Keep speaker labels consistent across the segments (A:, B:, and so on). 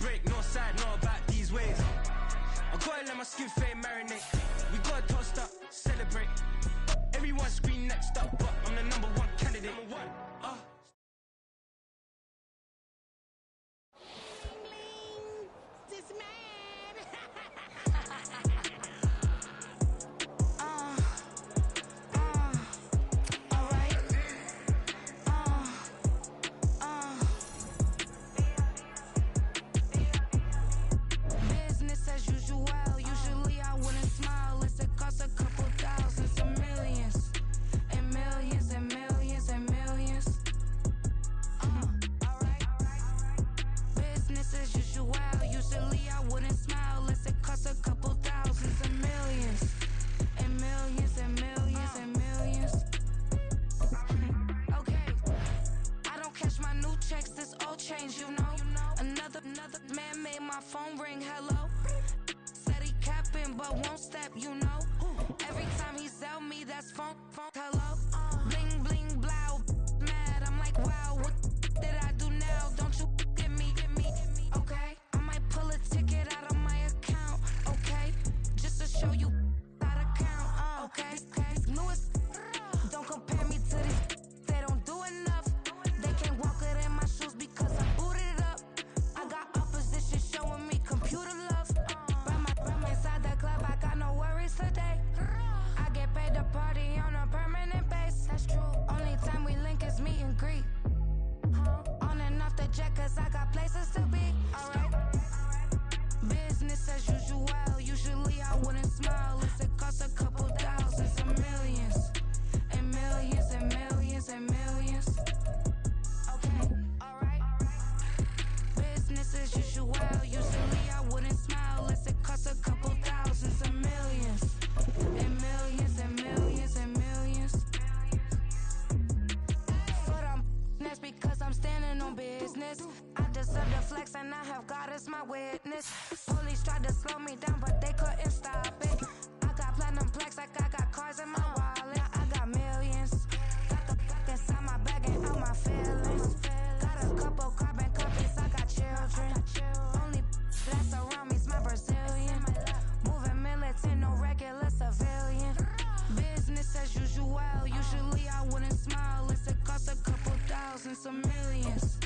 A: break, no side, know about these ways. I gotta let my skin fade marinate. We gotta toast up, celebrate. Everyone scream next up, but I'm the #1 candidate.
B: This man. Business as usual. Usually I wouldn't smile unless it costs a couple thousands and millions and millions and millions and millions. Alright. Business as usual. Usually I wouldn't smile unless it costs a couple thousands and millions and millions and millions and millions. Okay. I don't cash my new checks, this old change, you know. Another man made my phone ring, hello. Said he capping but won't step, you know. Every time he sell me, that's phone, hello. Bling, bling, blow, mad, I'm like, wow, what did I do now? Don't you get me, okay? I might pull a ticket out of my account, okay? Just to show you how to count, okay? Lewis, don't compare me to these, they don't do enough. They can't walk it in my shoes because I booted up. I got opposition showing me computer love. Right inside the club, I got no worries today. I get paid to party on a permanent base. That's true. Only time we link is meet and greet. On and off the jet, cause I got places to be. Alright. Business as usual. Usually I wouldn't smile unless it costs a couple thousands and millions and millions and millions and millions. Okay, alright. Business as usual. Usually I wouldn't smile unless it costs a couple thousands and millions and millions and millions and millions. Foot on that's because I'm standing on business. I deserve the flex and I have God as my witness. Police tried to slow me down but they couldn't stop it. I got platinum plaques like I got cars in my wallet. I got millions. Got the fuck inside my bag and out my feelings. Got a couple carbon copies, I got children. Only that's around me's my Brazilian. Moving militant, no regular civilian. Business as usual. Usually I wouldn't smile unless it costs a couple thousands of millions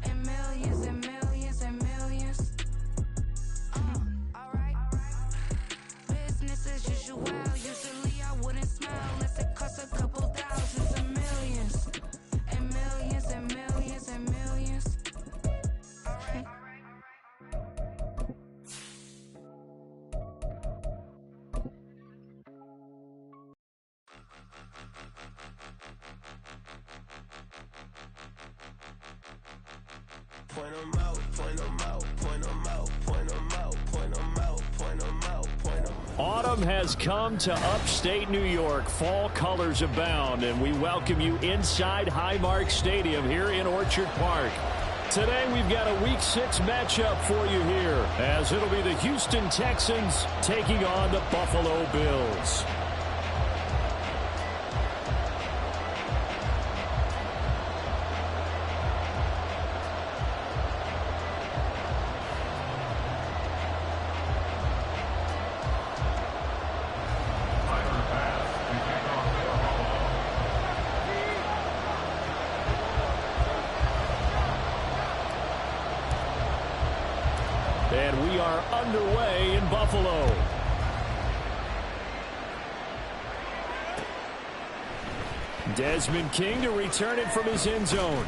B: and millions and millions and millions. Alright. Business as usual. Usually I wouldn't smile unless it costs a couple thousands of millions and millions and millions and millions. Alright.
A: Point 'em out, point 'em out, point 'em out, point 'em out, point 'em out, point 'em out, point 'em out.
C: Autumn has come to upstate New York. Fall colors abound, and we welcome you inside Highmark Stadium here in Orchard Park. Today we've got a Week 6 matchup for you here, as it'll be the Houston Texans taking on the Buffalo Bills. And we are underway in Buffalo. Desmond King to return it from his end zone.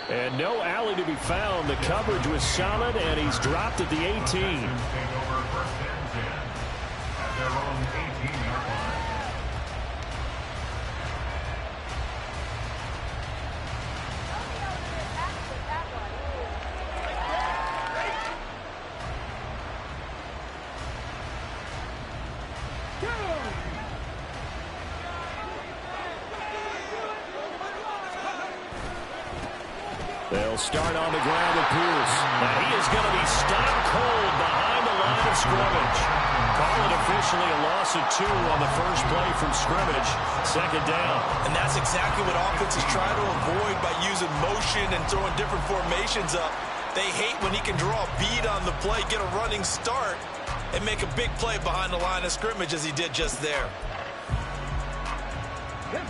C: And no alley to be found. The coverage was solid, and he's dropped at the 18. They'll start on the ground with Pierce. And he is going to be stopped cold behind the line of scrimmage. Call it officially a loss of 2 on the first play from scrimmage. Second down.
D: And that's exactly what offenses try to avoid by using motion and throwing different formations up. They hate when he can draw a bead on the play, get a running start, and make a big play behind the line of scrimmage as he did just there.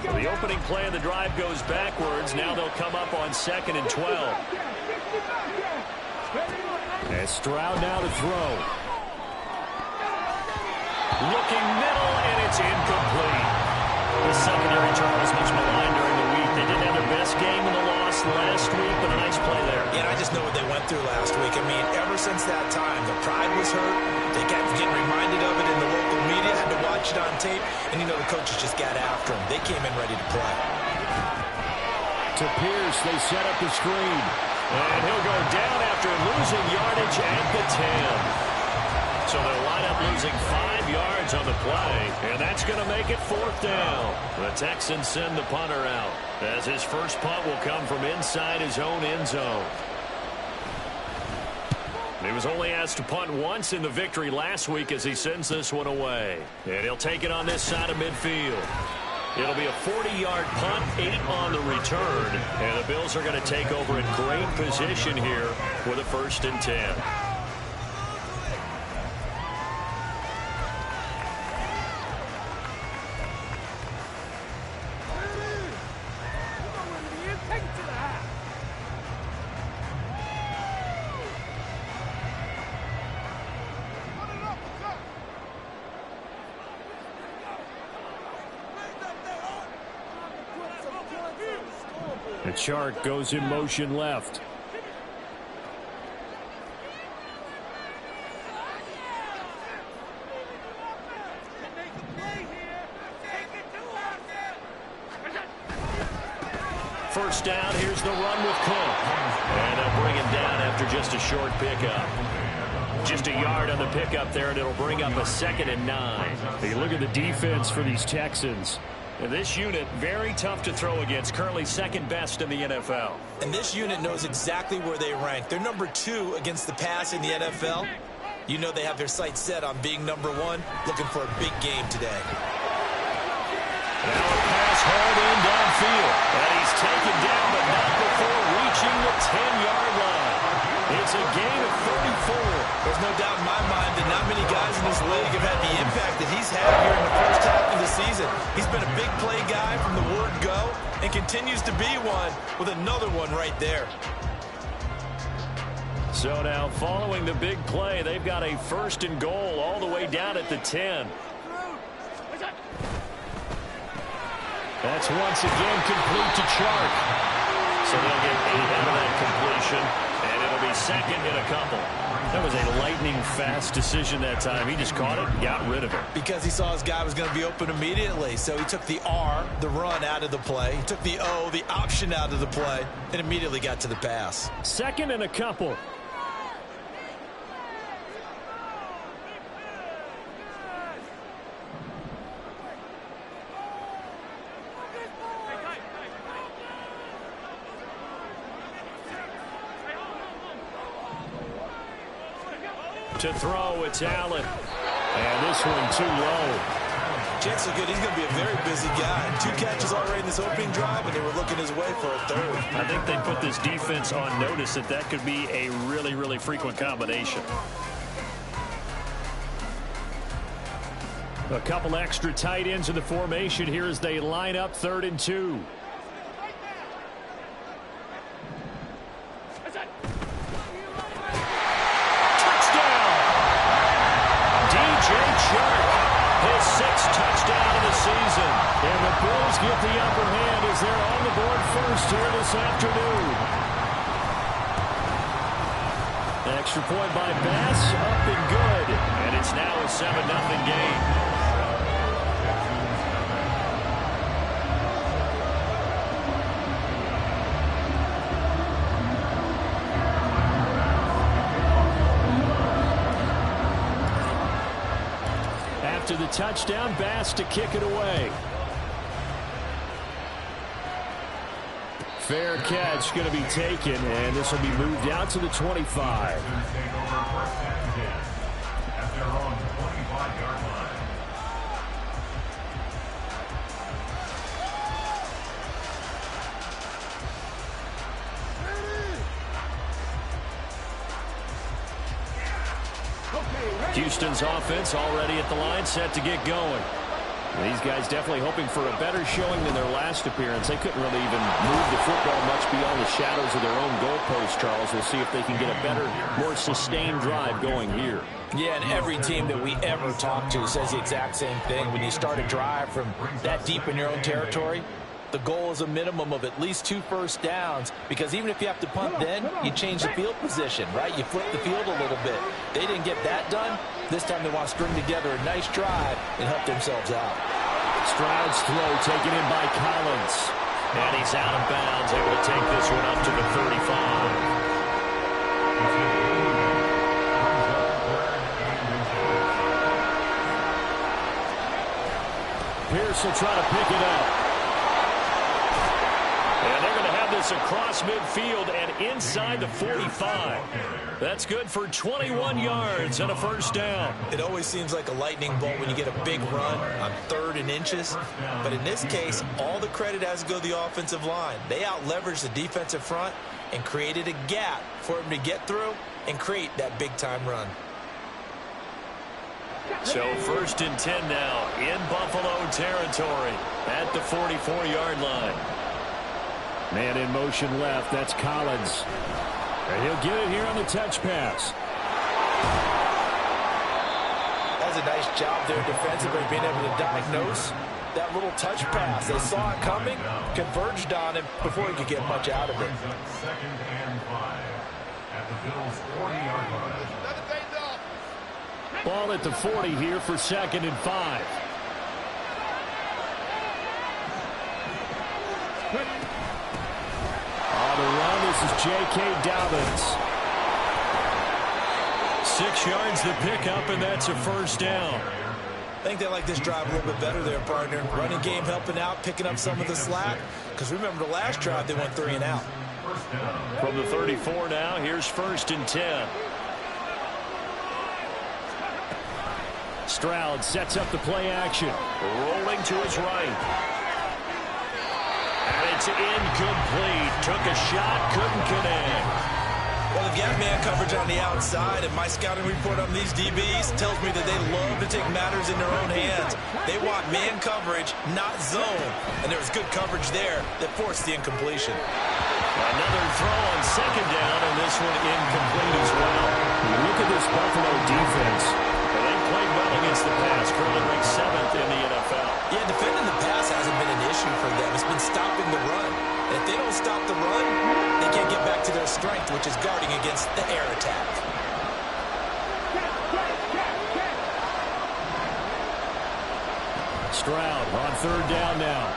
C: Well, the opening play of the drive goes backwards. Now they'll come up on 2nd and 12. And Stroud now to throw. Looking middle, and it's incomplete. The secondary, Charles, much maligned during the week. They didn't have their best game in the loss last week, but a nice play there.
D: Yeah, I just know what they went through last week. I mean, ever since that time, the pride was hurt. They kept getting reminded of it in the local media, had to watch it on tape, and you know the coaches just got after them. They came in ready to play.
C: To Pierce, they set up the screen. And he'll go down after losing yardage at the 10. So they'll line up losing 5 yards on the play, and that's going to make it 4th down. The Texans send the punter out, as his first punt will come from inside his own end zone. He was only asked to punt once in the victory last week as he sends this one away. And he'll take it on this side of midfield. It'll be a 40-yard punt, 8 on the return. And the Bills are going to take over in great position here with a 1st and 10. The chart goes in motion left. First down, here's the run with Cook. And they'll bring him down after just a short pickup. Just a yard on the pickup there, and it'll bring up a 2nd and 9. Hey, look at the defense for these Texans. And this unit, very tough to throw against, currently 2nd best in the NFL.
D: And this unit knows exactly where they rank. They're number 2 against the pass in the NFL. You know they have their sights set on being number 1, looking for a big game today.
C: Now a pass hauled in downfield. And he's taken down, but not before reaching the 10-yard line. It's a gain of 34.
D: There's no doubt in my mind that not many guys in this league have had the impact that he's had here in the first half of the season. He's been a big play guy from the word go and continues to be one with another one right there.
C: So now following the big play, they've got a 1st and goal all the way down at the 10. That's once again complete to Chark. So they'll get 8 out of that completion, and it'll be 2nd and a couple. That was a lightning-fast decision that time. He just caught it and got rid of it.
D: Because he saw his guy was going to be open immediately. So he took the R, the run, out of the play. He took the O, the option, out of the play, and immediately got to the pass.
C: 2nd and a couple. To throw, it's Allen. And this one too low.
D: Chance are good. He's going to be a very busy guy. 2 catches already in this opening drive, and they were looking his way for a 3rd.
C: I think they put this defense on notice that could be a really, really frequent combination. A couple extra tight ends in the formation here as they line up 3rd and 2. His 6th touchdown of the season. And the Bills get the upper hand as they're on the board first here this afternoon. Extra point by Bass, up and good. And it's now a 7-0 game. After the touchdown, Bass to kick it away. Fair catch going to be taken, and this will be moved out to the 25. Houston's offense already at the line, set to get going. These guys definitely hoping for a better showing than their last appearance. They couldn't really even move the football much beyond the shadows of their own goalpost, Charles. We'll see if they can get a better, more sustained drive going here.
D: Yeah, and every team that we ever talk to says the exact same thing. When you start a drive from that deep in your own territory, the goal is a minimum of at least 2 first downs, because even if you have to punt then, you change the field position, right? You flip the field a little bit. They didn't get that done. This time they want to string together a nice drive and help themselves out.
C: Stroud's throw taken in by Collins. And he's out of bounds, able to take this one up to the 35. Pierce will try to pick it up. And they're going to have this across midfield and inside the 45. That's good for 21 yards and a first down.
D: It always seems like a lightning bolt when you get a big run on 3rd and inches. But in this case, all the credit has to go to the offensive line. They out-leveraged the defensive front and created a gap for him to get through and create that big-time run.
C: So 1st and 10 now in Buffalo territory at the 44-yard line. Man in motion left. That's Collins. And he'll get it here on the touch pass.
D: That's a nice job there defensively, being able to diagnose that little touch pass. They saw it coming, converged on him before he could get much out of it.
E: 2nd and 5 at the Bills' 40-yard line.
C: Ball at the 40 here for 2nd and 5. On the run, this is J.K. Dobbins. 6 yards to pick up, and that's a first down.
D: I think they like this drive a little bit better there, partner. Running game helping out, picking up some of the slack. Because remember the last drive, they went 3 and out.
C: From the 34 now, here's 1st and 10. Stroud sets up the play action. Rolling to his right. And it's incomplete. Took a shot, couldn't connect.
D: Well, they've got man coverage on the outside, and my scouting report on these DBs tells me that they love to take matters in their own hands. They want man coverage, not zone. And there was good coverage there that forced the incompletion.
C: Another throw on 2nd down, and this one incomplete as well. Look at this Buffalo defense. They played well against the pass, currently ranked 7th in the NFL.
D: Yeah, defending the pass hasn't been an issue for them. It's been stopping the run. And if they don't stop the run, they can't get back to their strength, which is guarding against the air attack.
C: Stroud on 3rd down now.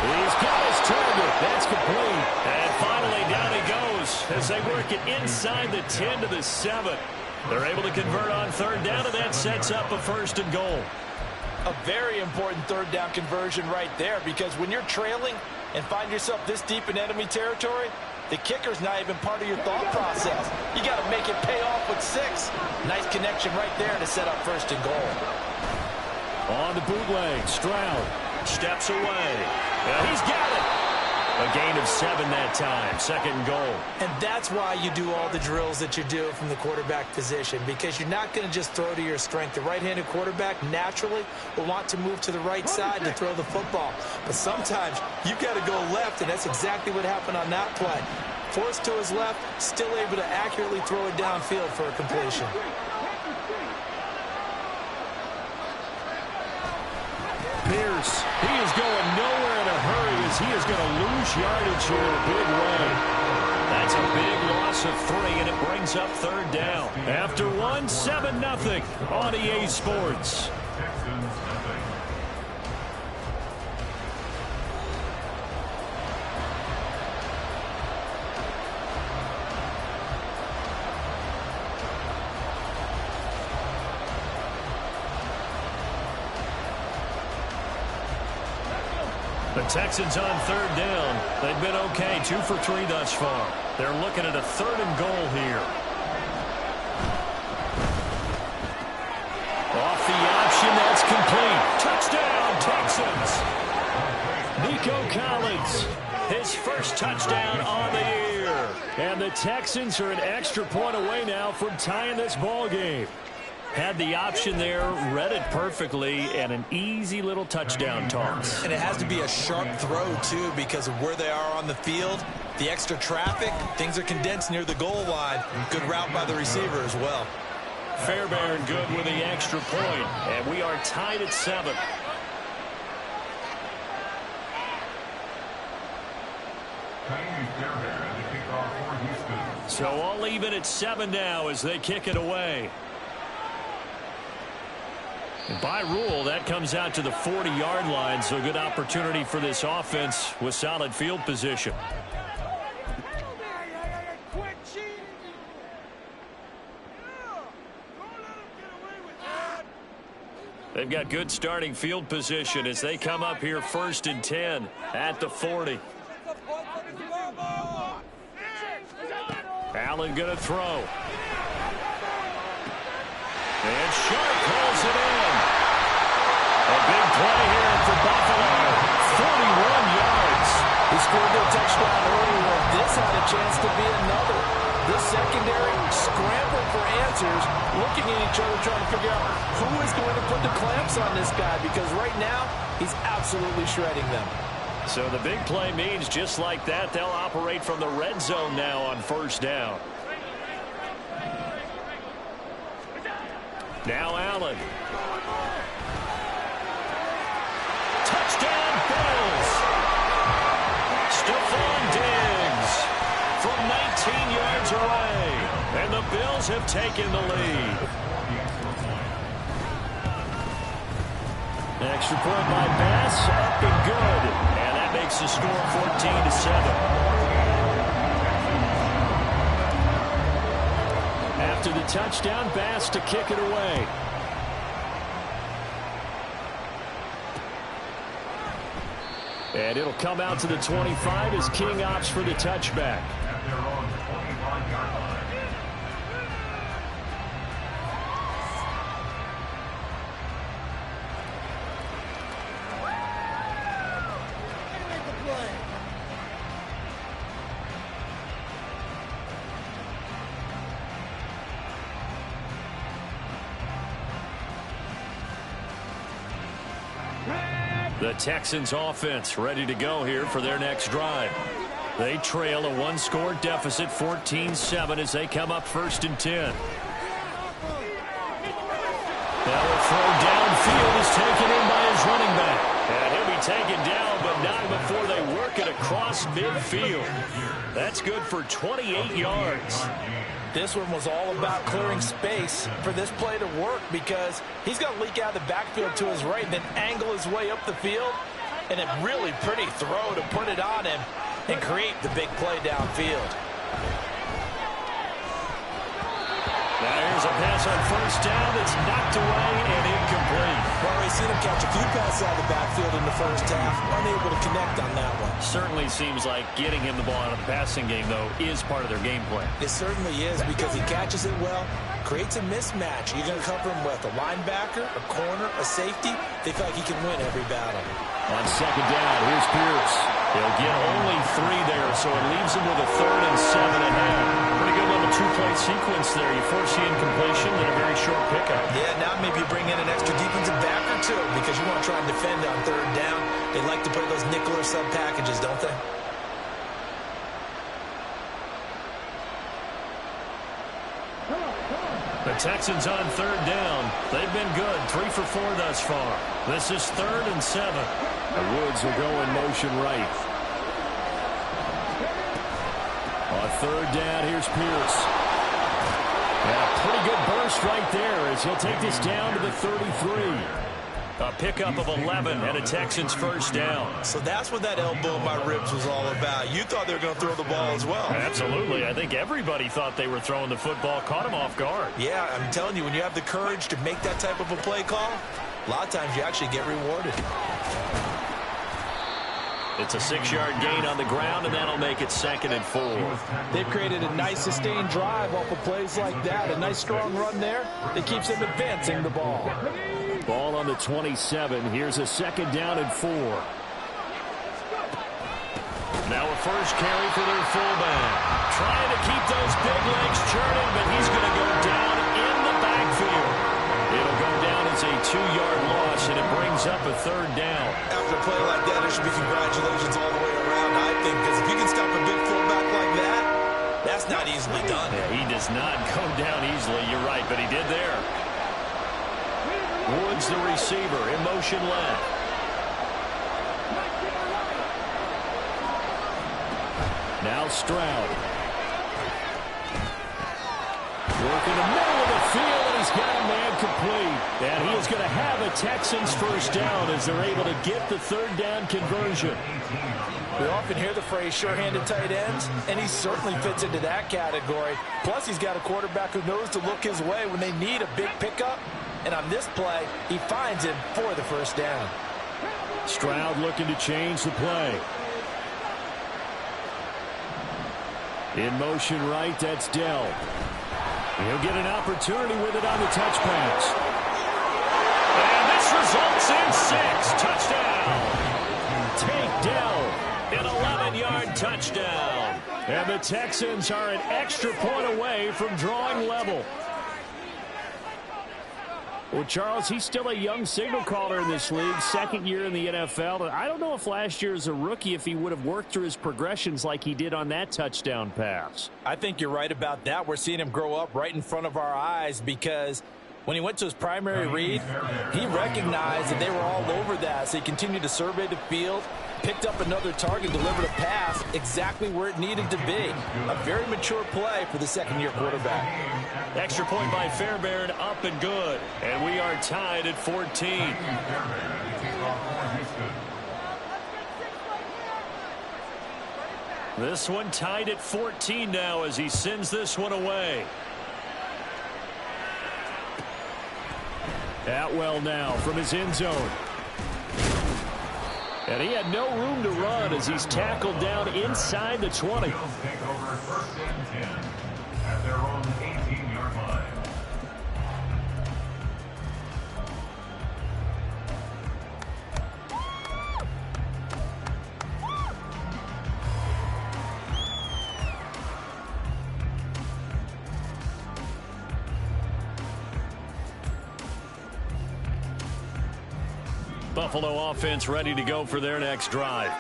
C: He's got his target. That's complete. And finally down he goes as they work it inside the 10 to the 7. They're able to convert on 3rd down, and that sets up a 1st and goal.
D: A very important 3rd down conversion right there, because when you're trailing and find yourself this deep in enemy territory, the kicker's not even part of your thought process. You got to make it pay off with 6. Nice connection right there to set up 1st and goal.
C: On the bootleg, Stroud steps away. He's got it. A gain of 7 that time, 2nd and goal.
D: And that's why you do all the drills that you do from the quarterback position, because you're not going to just throw to your strength. The right-handed quarterback naturally will want to move to the right side to throw the football. But sometimes you've got to go left, and that's exactly what happened on that play. Forced to his left, still able to accurately throw it downfield for a completion.
C: Pierce, he is going nowhere in a hurry as he is going to lose yardage here in a big way. That's a big loss of 3, and it brings up 3rd down. After 1, 7-0 on EA Sports. The Texans on 3rd down. They've been okay, 2 for 3 thus far. They're looking at a 3rd and goal here. Off the option, that's complete. Touchdown, Texans. Nico Collins, his first touchdown on the year. And the the Texans are an extra point away now from tying this ball game. Had the option there, read it perfectly, and an easy little touchdown toss.
D: And it has to be a sharp throw, too, because of where they are on the field. The extra traffic, things are condensed near the goal line. Good route by the receiver as well.
C: Fairbairn good with the extra point, and we are tied at 7. So all even at 7 now as they kick it away. And by rule, that comes out to the 40-yard line, so good opportunity for this offense with solid field position. They've got good starting field position as they come up here 1st and 10 at the 40. Allen going to throw. And Sharp pulls it in. A big play here for Buffalo. 41 yards.
D: He scored their touchdown earlier. This had a chance to be another. This secondary scrambled for answers, looking at each other, trying to figure out who is going to put the clamps on this guy, because right now he's absolutely shredding them.
C: So the big play means just like that, they'll operate from the red zone now on 1st down. Now Allen. Touchdown Bills. Stephon Diggs from 19 yards away. And the Bills have taken the lead. Extra point by Bass, up and good. And that makes the score 14-7. After the touchdown, Bass to kick it away. And it'll come out to the 25 as King opts for the touchback. The Texans offense ready to go here for their next drive. They trail a one-score deficit, 14-7, as they come up 1st and 10. Now a throw downfield is taken in by his running back. And he'll be taken down, but not before they work it across midfield. That's good for 28 yards.
D: This one was all about clearing space for this play to work, because he's going to leak out of the backfield to his right and then angle his way up the field. And a really pretty throw to put it on him and create the big play downfield.
C: Now here's a pass on 1st down that's knocked away and incomplete.
D: Well, we've seen him catch a few passes out of the backfield in the first half. Unable to connect on that one.
C: Certainly seems like getting him the ball out of the passing game, though, is part of their game plan.
D: It certainly is, because he catches it well, creates a mismatch. You're going to cover him with a linebacker, a corner, a safety. They feel like he can win every battle.
C: On 2nd down, here's Pierce. He'll get only 3 there, so it leaves him with a 3rd and 7.5. Pretty good little 2-play sequence there. You force the incompletion, then a very short pickup.
D: Yeah, now maybe bring in an extra defensive back or two, because you want to try and defend on 3rd down. They like to play those nickel or sub packages, don't they?
C: The Texans on 3rd down. They've been good, 3 for 4 thus far. This is 3rd and 7. The Woods will go in motion right. On 3rd down, here's Pierce. And a pretty good burst right there as he'll take this down to the 33. A pickup of 11 and a Texans 1st down.
D: So that's what that elbow in my ribs was all about. You thought they were going to throw the ball as well.
C: Absolutely. I think everybody thought they were throwing the football, caught him off guard.
D: Yeah, I'm telling you, when you have the courage to make that type of a play call, a lot of times you actually get rewarded.
C: It's a 6-yard gain on the ground, and that'll make it 2nd and 4.
F: They've created a nice sustained drive off of plays like that. A nice strong run there that keeps them advancing the ball.
C: Ball on the 27. Here's a 2nd down and 4. Now a first carry for their fullback. Trying to keep those big legs churning, but he's going to go down in the backfield. It'll go down as a 2-yard loss, and it brings up a 3rd down.
D: After a play like that, there should be congratulations all the way around, I think, because if you can stop a big fullback like that, that's not easily done.
C: Yeah, he does not go down easily, you're right, but he did there. Woods, the receiver, in motion left. Now Stroud. Working the middle of the field, and he's got a man complete. And he is going to have a Texans first down as they're able to get the 3rd down conversion.
F: We often hear the phrase sure-handed tight ends, and he certainly fits into that category. Plus, he's got a quarterback who knows to look his way when they need a big pickup. And on this play, he finds him for the first down.
C: Stroud looking to change the play. In motion right, that's Dell. He'll get an opportunity with it on the touch pass. And this results in 6. Touchdown. Take Dell. An 11-yard touchdown. And the Texans are an extra point away from drawing level. Well, Charles, he's still a young signal caller in this league, 2nd year in the NFL. And I don't know if last year as a rookie, if he would have worked through his progressions like he did on that touchdown pass.
F: I think you're right about that. We're seeing him grow up right in front of our eyes because when he went to his primary read, he recognized that they were all over that. So he continued to survey the field, picked up another target, delivered a pass exactly where it needed to be. A very mature play for the 2nd-year quarterback.
C: Extra point by Fairbairn, up and good. And we are tied at 14. This one tied at 14 now as he sends this one away. Atwell now from his end zone. And he had no room to run as he's tackled down inside the 20.
E: Bills take over 1st and 10 at their own 18-yard line.
C: Buffalo offense ready to go for their next drive.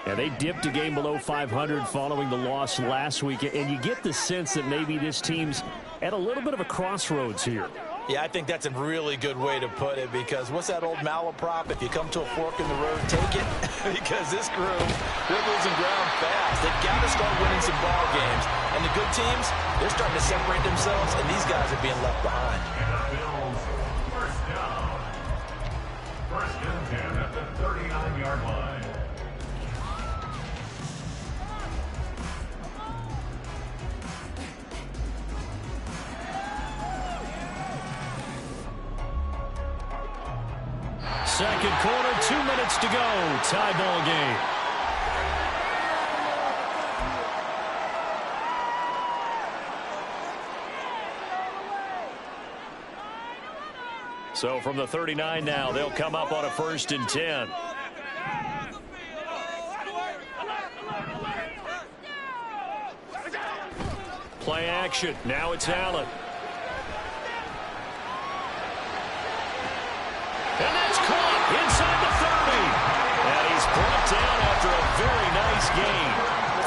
C: And they dipped a game below 500 following the loss last week. And you get the sense that maybe this team's at a little bit of a crossroads here.
F: Yeah, I think that's a really good way to put it because what's that old malaprop? If you come to a fork in the road, take it. Because this group, they're losing ground fast. They've got to start winning some ball games. And the good teams, they're starting to separate themselves, and these guys are being left behind.
E: And the Bills, first down. 1st and 10 at the 39-yard line.
C: Second quarter, 2 minutes to go. Tie ball game. So from the 39 now, they'll come up on a 1st and 10. Play action. Now it's Allen. And that's caught inside the 30. And he's brought down after a very nice gain.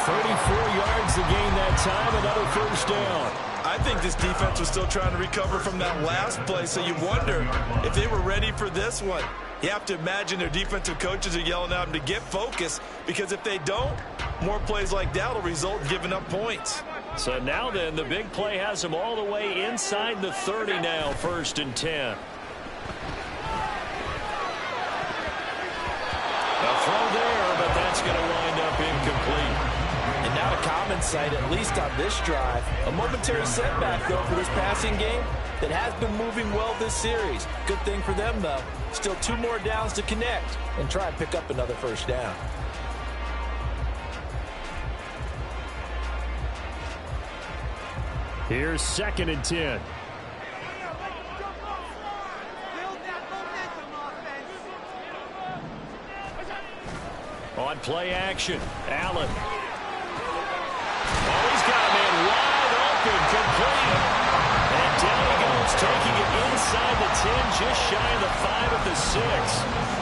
C: 34 yards to gain that time, another 1st down.
D: I think this defense was still trying to recover from that last play, so you wonder if they were ready for this one. You have to imagine their defensive coaches are yelling at them to get focused, because if they don't, more plays like that will result in giving up points.
C: So now then, the big play has them all the way inside the 30 now, 1st and 10. A throw there, but that's going to wind up incomplete.
F: And now to common sight, at least on this drive. A momentary setback, though, for this passing game that has been moving well this series. Good thing for them, though. Still 2 more downs to connect and try and pick up another 1st down.
C: Here's 2nd and 10. On play action, Allen. Oh, he's got a just shy of the 5 at the 6.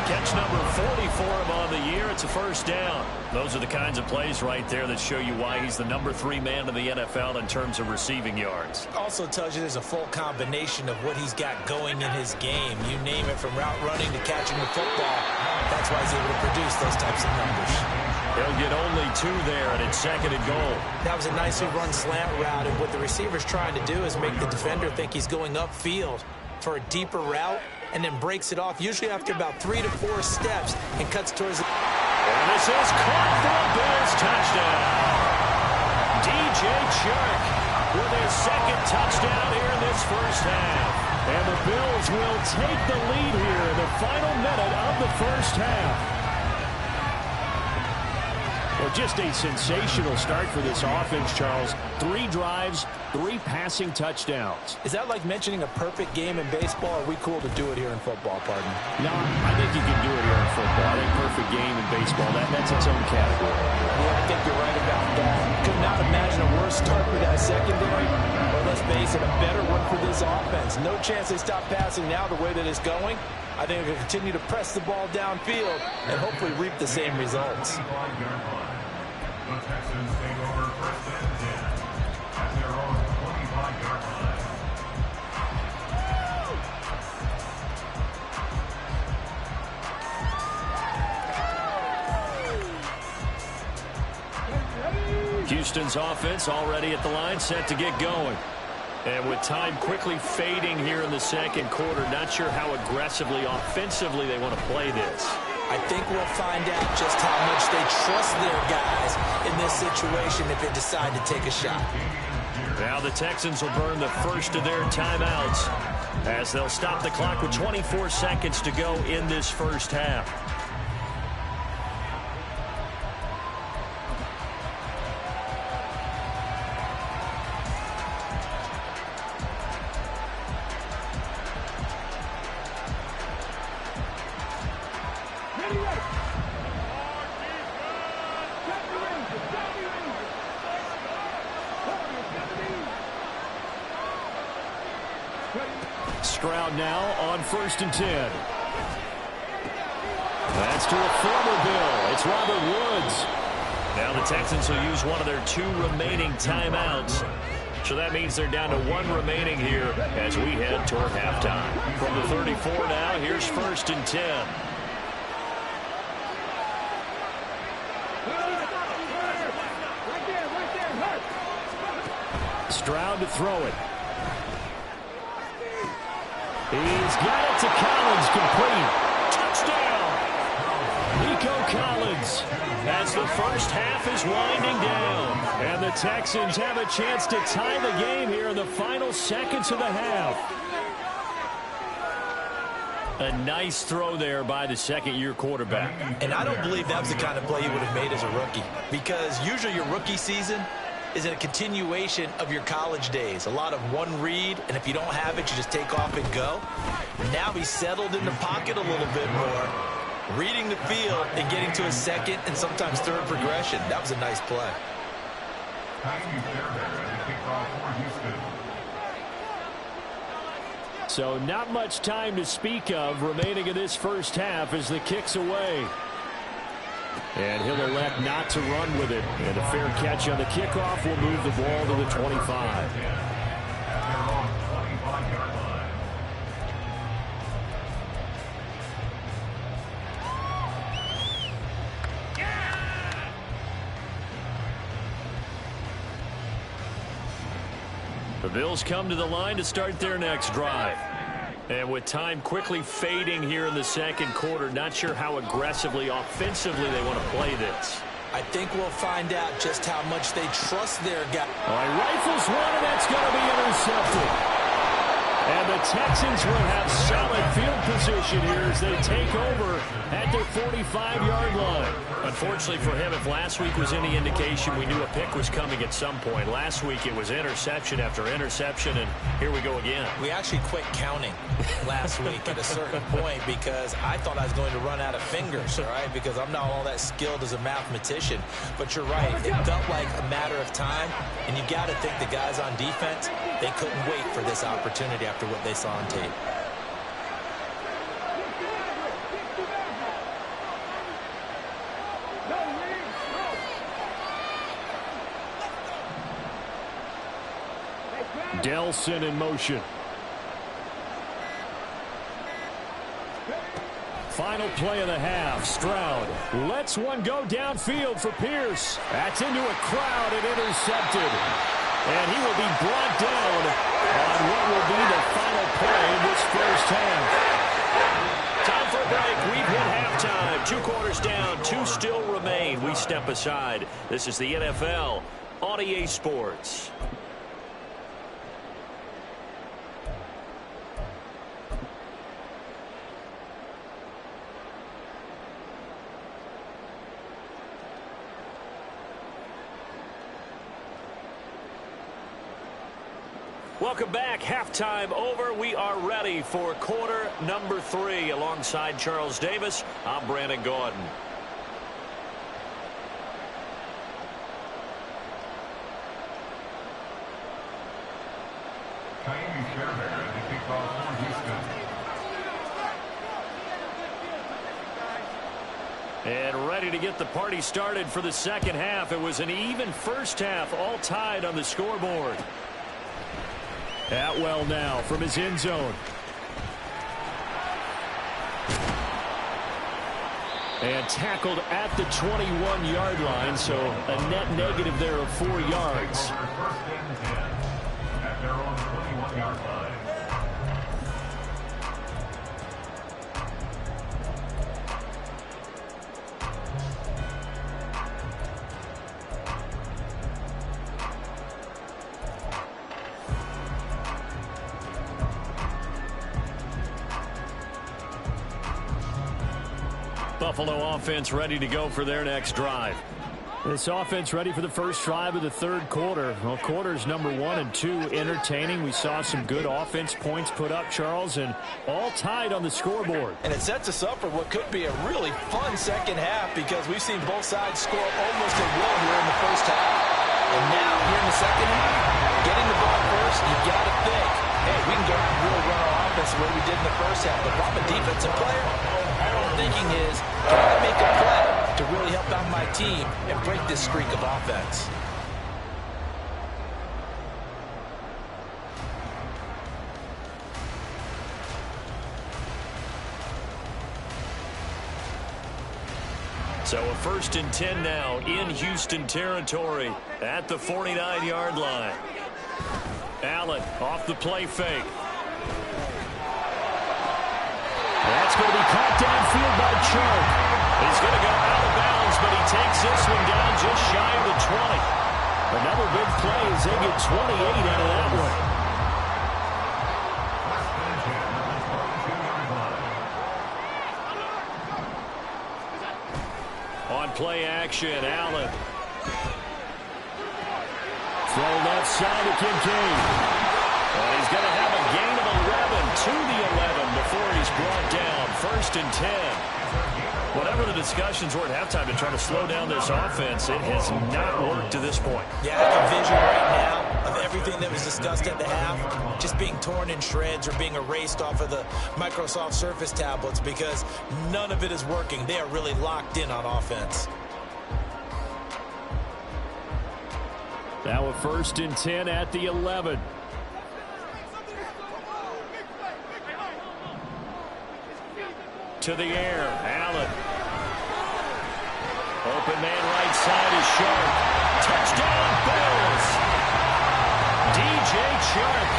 C: Catch number 40 for him on the year. It's a first down. Those are the kinds of plays right there that show you why he's the number 3 man in the NFL in terms of receiving yards.
F: Also tells you there's a full combination of what he's got going in his game. You name it, from route running to catching the football. That's why he's able to produce those types of numbers.
C: He'll get only 2 there, and it's 2nd and goal.
F: That was a nicely run slant route, and what the receiver's trying to do is make the defender think he's going upfield for a deeper route, and then breaks it off, usually after about 3 to 4 steps, and cuts towards it.
C: And this is caught for a Bills touchdown. DJ Chark with his 2nd touchdown here in this first half. And the Bills will take the lead here in the final minute of the first half. Well, just a sensational start for this offense, Charles. 3 drives, 3 passing touchdowns.
F: Is that like mentioning a perfect game in baseball, or are we cool to do it here in football, pardon?
C: No, I think you can do it here in football. I think perfect game in baseball, that's its own category.
F: Yeah, I think you're right about that. Could not imagine a worse start for that secondary, or let's face it, a better one for this offense. No chance they stop passing now the way that it's going. I think they're going to continue to press the ball downfield and hopefully reap the same results.
E: The Texans take over 1st and 10 at their own 25-yard line.
C: Houston's offense already at the line, set to get going. And with time quickly fading here in the 2nd quarter, not sure how aggressively, offensively they want to play this.
F: I think we'll find out just how much they trust their guys in this situation if they decide to take a shot.
C: Now the Texans will burn the first of their timeouts as they'll stop the clock with 24 seconds to go in this first half. Stroud now on 1st and 10. That's to a former Bill. It's Robert Woods. Now the Texans will use one of their 2 remaining timeouts. So that means they're down to 1 remaining here as we head toward halftime. From the 34 now, here's 1st and 10. Stroud to throw it. He's got it to Collins, complete. Touchdown! Nico Collins, as the first half is winding down. And the Texans have a chance to tie the game here in the final seconds of the half. A nice throw there by the 2nd-year quarterback.
F: And I don't believe that was the kind of play he would have made as a rookie, because usually your rookie season is a continuation of your college days. A lot of one read, and if you don't have it, you just take off and go. Now he's settled in the pocket a little bit more, reading the field and getting to a 2nd and sometimes 3rd progression. That was a nice play.
C: So not much time to speak of remaining in this first half as the kick's away. And he'll elect not to run with it. And a fair catch on the kickoff will move the ball to the 25. The Bills come to the line to start their next drive. And with time quickly fading here in the 2nd quarter, not sure how aggressively, offensively they want to play this.
F: I think we'll find out just how much they trust their guy.
C: All right, rifles one, and that's going to be intercepted. And the Texans will have solid field position here as they take over at their 45-yard line. Unfortunately for him, if last week was any indication, we knew a pick was coming at some point. Last week it was interception after interception, and here we go again.
F: We actually quit counting last week at a certain point because I thought I was going to run out of fingers, all right, because I'm not all that skilled as a mathematician. But you're right. It felt like a matter of time, and you got to think the guys on defense, they couldn't wait for this opportunity after what they saw on tape.
C: Delson in motion. Final play of the half. Stroud lets one go downfield for Pierce. That's into a crowd and intercepted. And he will be brought down on what will be the final play of this first half.
G: Time for a break. We've hit halftime. 2 quarters down. 2 still remain. We step aside. This is the NFL on EA Sports. Welcome back. Halftime over. We are ready for quarter number 3. Alongside Charles Davis, I'm Brandon Gordon. And ready to get the party started for the second half. It was an even first half, all tied on the scoreboard.
C: Atwell now from his end zone. And tackled at the 21-yard line, so a net negative there of 4 yards.
E: First and 10 at their own 21-yard line.
C: Buffalo offense ready to go for their next drive. This offense ready for the first drive of the third quarter. Well, quarters number 1 and 2 entertaining. We saw some good offense points put up, Charles, and all tied on the scoreboard.
F: And it sets us up for what could be a really fun second half because we've seen both sides score almost at will here in the first half. And now, here in the second half, getting the ball first, you've got to think, hey, we can go out and really run our offense the way we did in the first half. But if I'm a defensive player, all I'm thinking is, can I make a play to really help out my team and break this streak of offense?
G: So a 1st and 10 now in Houston territory at the 49-yard line. Allen off the play fake. That's going to be caught downfield by Chark. He's going to go out of bounds, but he takes this one down just shy of the 20. Another big play as they get 28 out of that one. On play action, Allen.
C: Throw left side to Kincaid.
G: And he's going to have a gain of 11 to the 11 before he's brought down. 1st and 10. Whatever the discussions were at halftime to try to slow down this offense, it has not worked to this point.
F: Yeah, I have a vision right now of everything that was discussed at the half just being torn in shreds or being erased off of the Microsoft Surface tablets because none of it is working. They are really locked in on offense.
C: Now a 1st and 10 at the 11.
G: To the air, Allen. Open man right side is Sharp. Touchdown, Bills. DJ Sharp,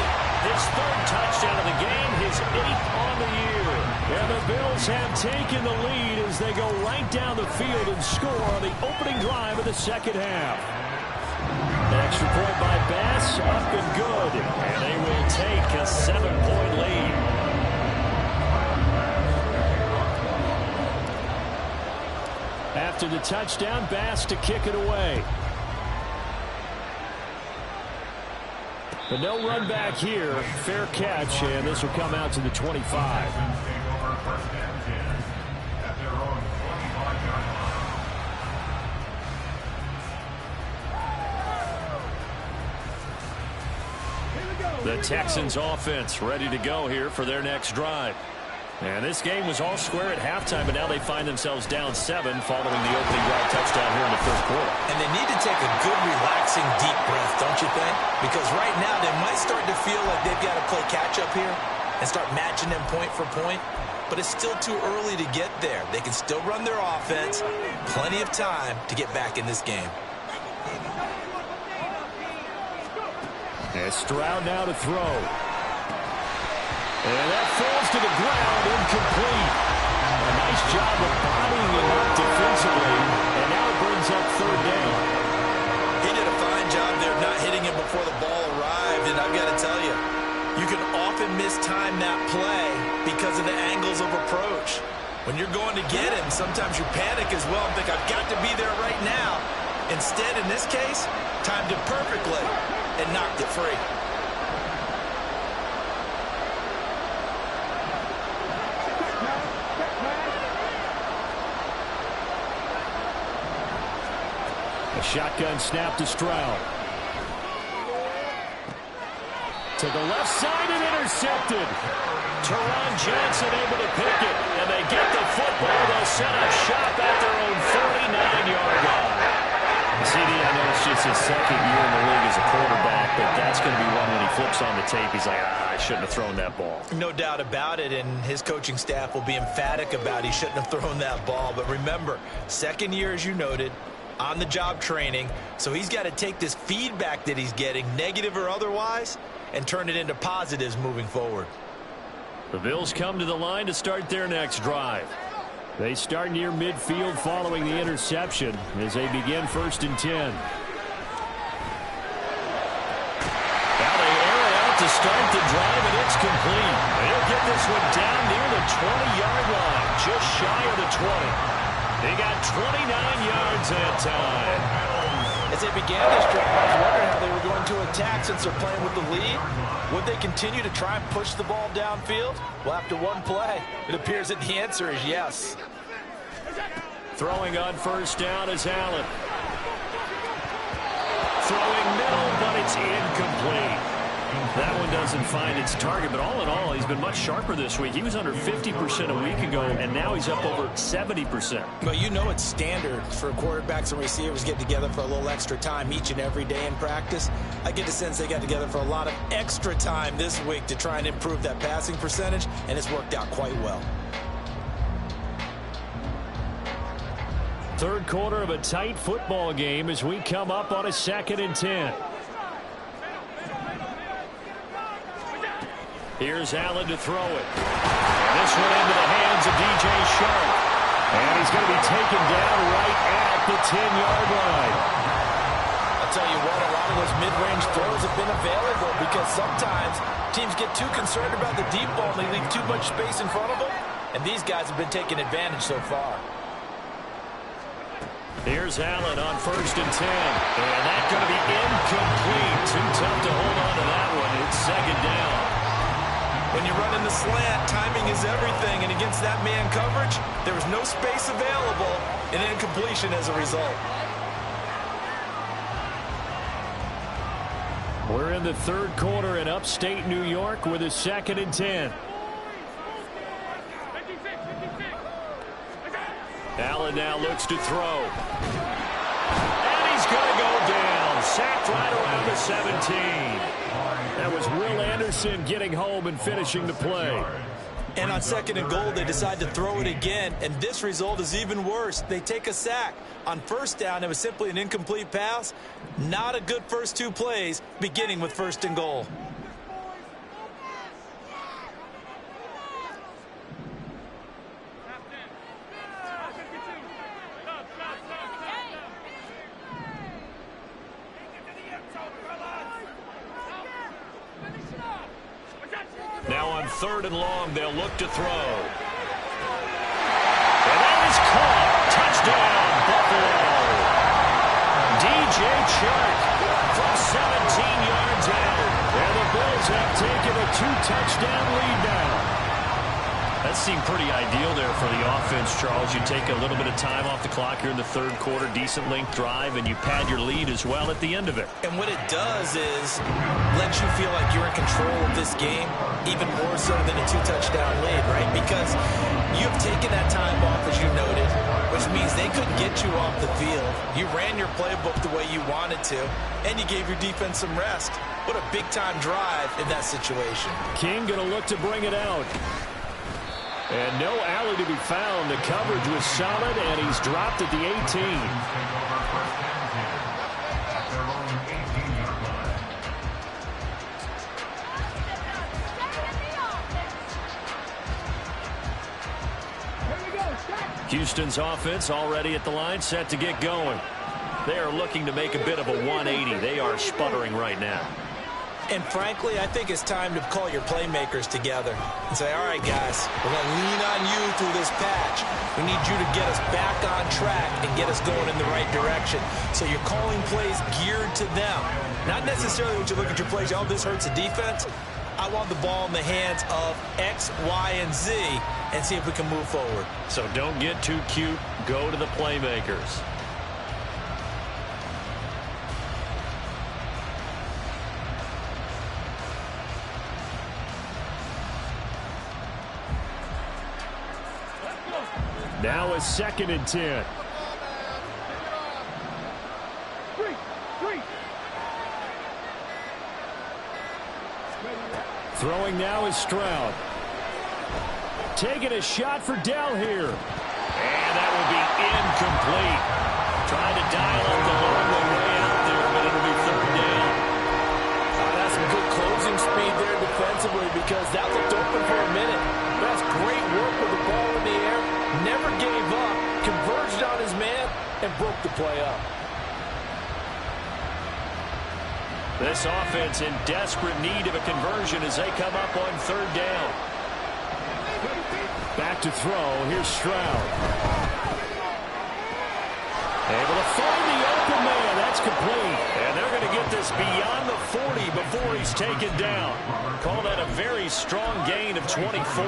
G: his 3rd touchdown of the game, his 8th on the year. And the Bills have taken the lead as they go right down the field and score on the opening drive of the second half. Extra point by Bass, up and good. And they will take a 7-point lead.
C: After the touchdown, Bass to kick it away. But no run back here. Fair catch, and this will come out to the 25. The Texans offense ready to go here for their next drive. And this game was all square at halftime, but now they find themselves down 7 following the opening drive touchdown here in the first quarter.
F: And they need to take a good, relaxing, deep breath, don't you think? Because right now they might start to feel like they've got to play catch-up here and start matching them point for point. But it's still too early to get there. They can still run their offense. Plenty of time to get back in this game.
C: And Stroud now to throw. And that falls to the ground, incomplete. A nice job of bodying him up defensively, and now it brings up third down.
F: He did a fine job there not hitting him before the ball arrived, and I've got to tell you, you can often mistime that play because of the angles of approach. When you're going to get him, sometimes you panic as well and think, I've got to be there right now. Instead, in this case, timed it perfectly and knocked it free.
C: A shotgun snap to Stroud. To the left side and intercepted. Teron Johnson able to pick it. And they get the football. They'll set up shop at their own 49-yard line. CD, I know it's just his second year in the league as a quarterback, but that's going to be one when he flips on the tape. He's like, I shouldn't have thrown that ball.
F: No doubt about it, and his coaching staff will be emphatic about he shouldn't have thrown that ball. But remember, second year, as you noted, on-the-job training, so he's got to take this feedback that he's getting, negative or otherwise, and turn it into positives moving forward.
C: The Bills come to the line to start their next drive. They start near midfield following the interception as they begin 1st and 10. Now they air it out to start the drive, and it's complete. They'll get this one down near the 20-yard line, just shy of the 20. They got 29 yards that time.
F: As they began this drive, I was wondering how they were going to attack since they're playing with the lead. Would they continue to try and push the ball downfield? Well, after one play, it appears that the answer is yes.
C: Throwing on 1st down is Allen. Throwing middle, but it's incomplete. That one doesn't find its target, but all in all, he's been much sharper this week. He was under 50% a week ago, and now he's up over 70%.
F: But you know it's standard for quarterbacks and receivers get together for a little extra time each and every day in practice. I get the sense they got together for a lot of extra time this week to try and improve that passing percentage, and it's worked out quite well.
C: Third quarter of a tight football game as we come up on a 2nd and 10. Here's Allen to throw it. And this one into the hands of DJ Sharp. And he's going to be taken down right at the 10-yard line.
F: I'll tell you what, a lot of those mid-range throws have been available because sometimes teams get too concerned about the deep ball and they leave too much space in front of them. And these guys have been taking advantage so far.
C: Here's Allen on 1st and 10. And that's going to be incomplete. Too tough to hold on to that one. It's 2nd down.
F: When you run in the slant, timing is everything, and against that man coverage, there was no space available, and incompletion as a result.
C: We're in the third quarter in upstate New York with a 2nd and 10. Allen now looks to throw. And he's going to go down. Sacked right around the 17. That was Will Anderson getting home and finishing the play.
F: And on 2nd and goal, they decide to throw it again, and this result is even worse. They take a sack. On 1st down, it was simply an incomplete pass. Not a good first 2 plays, beginning with 1st and goal.
C: Now on 3rd and long, they'll look to throw. And that is caught. Touchdown, Buffalo. DJ Chark from 17 yards out. And the Bills have taken a 2-touchdown lead now.
G: That seemed pretty ideal there for the offense, Charles. You take a little bit of time off the clock here in the third quarter, decent length drive, and you pad your lead as well at the end of it.
F: And what it does is let you feel like you're in control of this game, even more so than a 2-touchdown lead, right? Because you've taken that time off, as you noted, which means they couldn't get you off the field. You ran your playbook the way you wanted to, and you gave your defense some rest. What a big-time drive in that situation.
C: King going to look to bring it out. And no alley to be found. The coverage was solid, and he's dropped at the 18. Houston's offense already at the line, set to get going. They are looking to make a bit of a 180. They are sputtering right now.
F: And frankly, I think it's time to call your playmakers together and say, all right, guys, we're going to lean on you through this patch. We need you to get us back on track and get us going in the right direction. So you're calling plays geared to them. Not necessarily when you look at your plays, oh, this hurts the defense. I want the ball in the hands of X, Y, and Z and see if we can move forward.
C: So don't get too cute. Go to the playmakers. Now a 2nd and 10. Throwing now is Stroud. Taking a shot for Dell here. And that will be incomplete. Trying to dial up the long way out there, but it'll be 3rd down.
F: That's some good closing speed there defensively because that looked open for a minute. That's great work with the ball in the air. Never gave up, converged on his man, and broke the play up.
C: This offense in desperate need of a conversion as they come up on 3rd down. Back to throw. Here's Stroud. Able to find the open man. That's complete. And they're going to get this beyond the 40 before he's taken down. Call that a very strong gain of 24.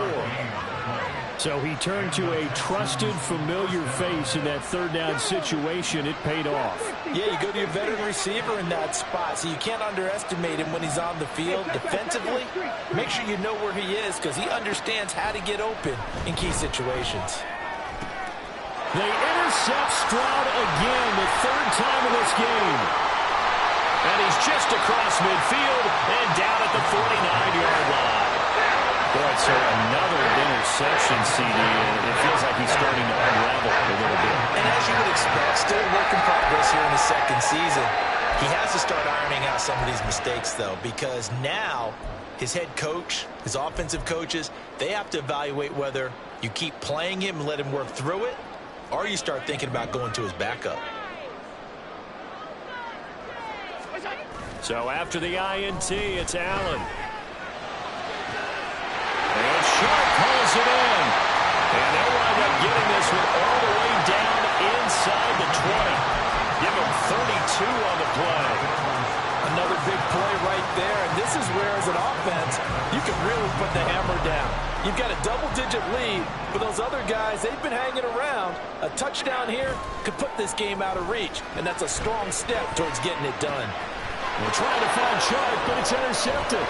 C: So he turned to a trusted, familiar face in that 3rd down situation. It paid off.
F: Yeah, you go to your veteran receiver in that spot, so you can't underestimate him when he's on the field defensively. Make sure you know where he is because he understands how to get open in key situations.
C: They intercept Stroud again, the 3rd time in this game. And he's just across midfield and down at the 49-yard line. Boy, so another interception, CD, and it feels like he's starting to unravel a little bit.
F: And as you would expect, still a work in progress here in his 2nd season. He has to start ironing out some of these mistakes, though, because now his head coach, his offensive coaches, they have to evaluate whether you keep playing him and let him work through it, or you start thinking about going to his backup.
C: So after the INT, it's Allen. And Sharp pulls it in. And they'll wind up getting this one all the way down inside the 20. Give him 32 on the play.
F: Another big play right there. And this is where, as an offense, you can really put the hammer down. You've got a double-digit lead, but those other guys, they've been hanging around. A touchdown here could put this game out of reach, and that's a strong step towards getting it done.
C: We're trying to find Sharp, but it's intercepted.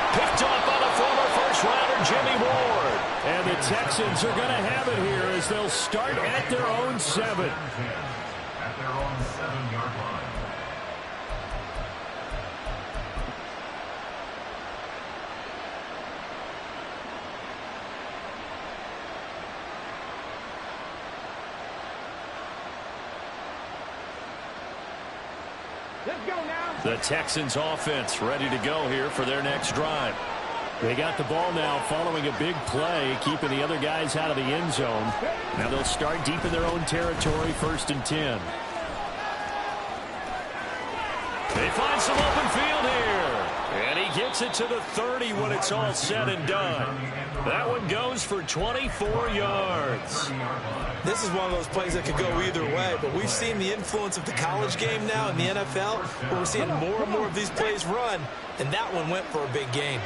C: Picked off by the former first-rounder Jimmy Ward. And the Texans are going to have it here as they'll start at their own 7.
E: At their own 7-yard line.
A: Let's go now.
C: The Texans offense ready to go here for their next drive. They got the ball now following a big play, keeping the other guys out of the end zone. Now they'll start deep in their own territory, 1st and 10. They find some open field here. And he gets it to the 30 when it's all said and done. That one goes for 24 yards.
F: This is one of those plays that could go either way, but we've seen the influence of the college game now in the NFL, where we're seeing more and more of these plays run, and that one went for a big gain.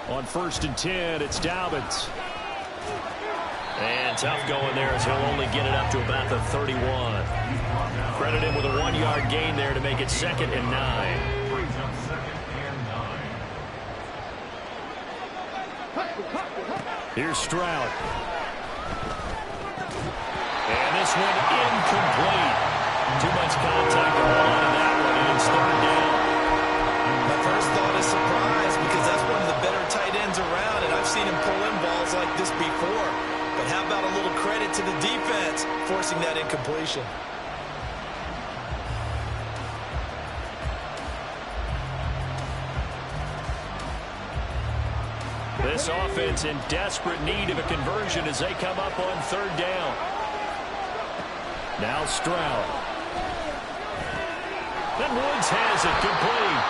C: On 1st and 10, it's Dobbins.
G: And tough going there as he'll only get it up to about the 31. Credit him with a 1-yard gain there to make it 2nd and 9.
C: Here's Stroud. And this one incomplete. Too much contact to hold on to that one, and it's 3rd down.
D: My first thought is surprise because that's one of the better tight ends around, and I've seen him pull in balls like this before. But how about a little credit to the defense forcing that incompletion?
C: This offense in desperate need of a conversion as they come up on 3rd down. Now Stroud. Then Woods has it complete.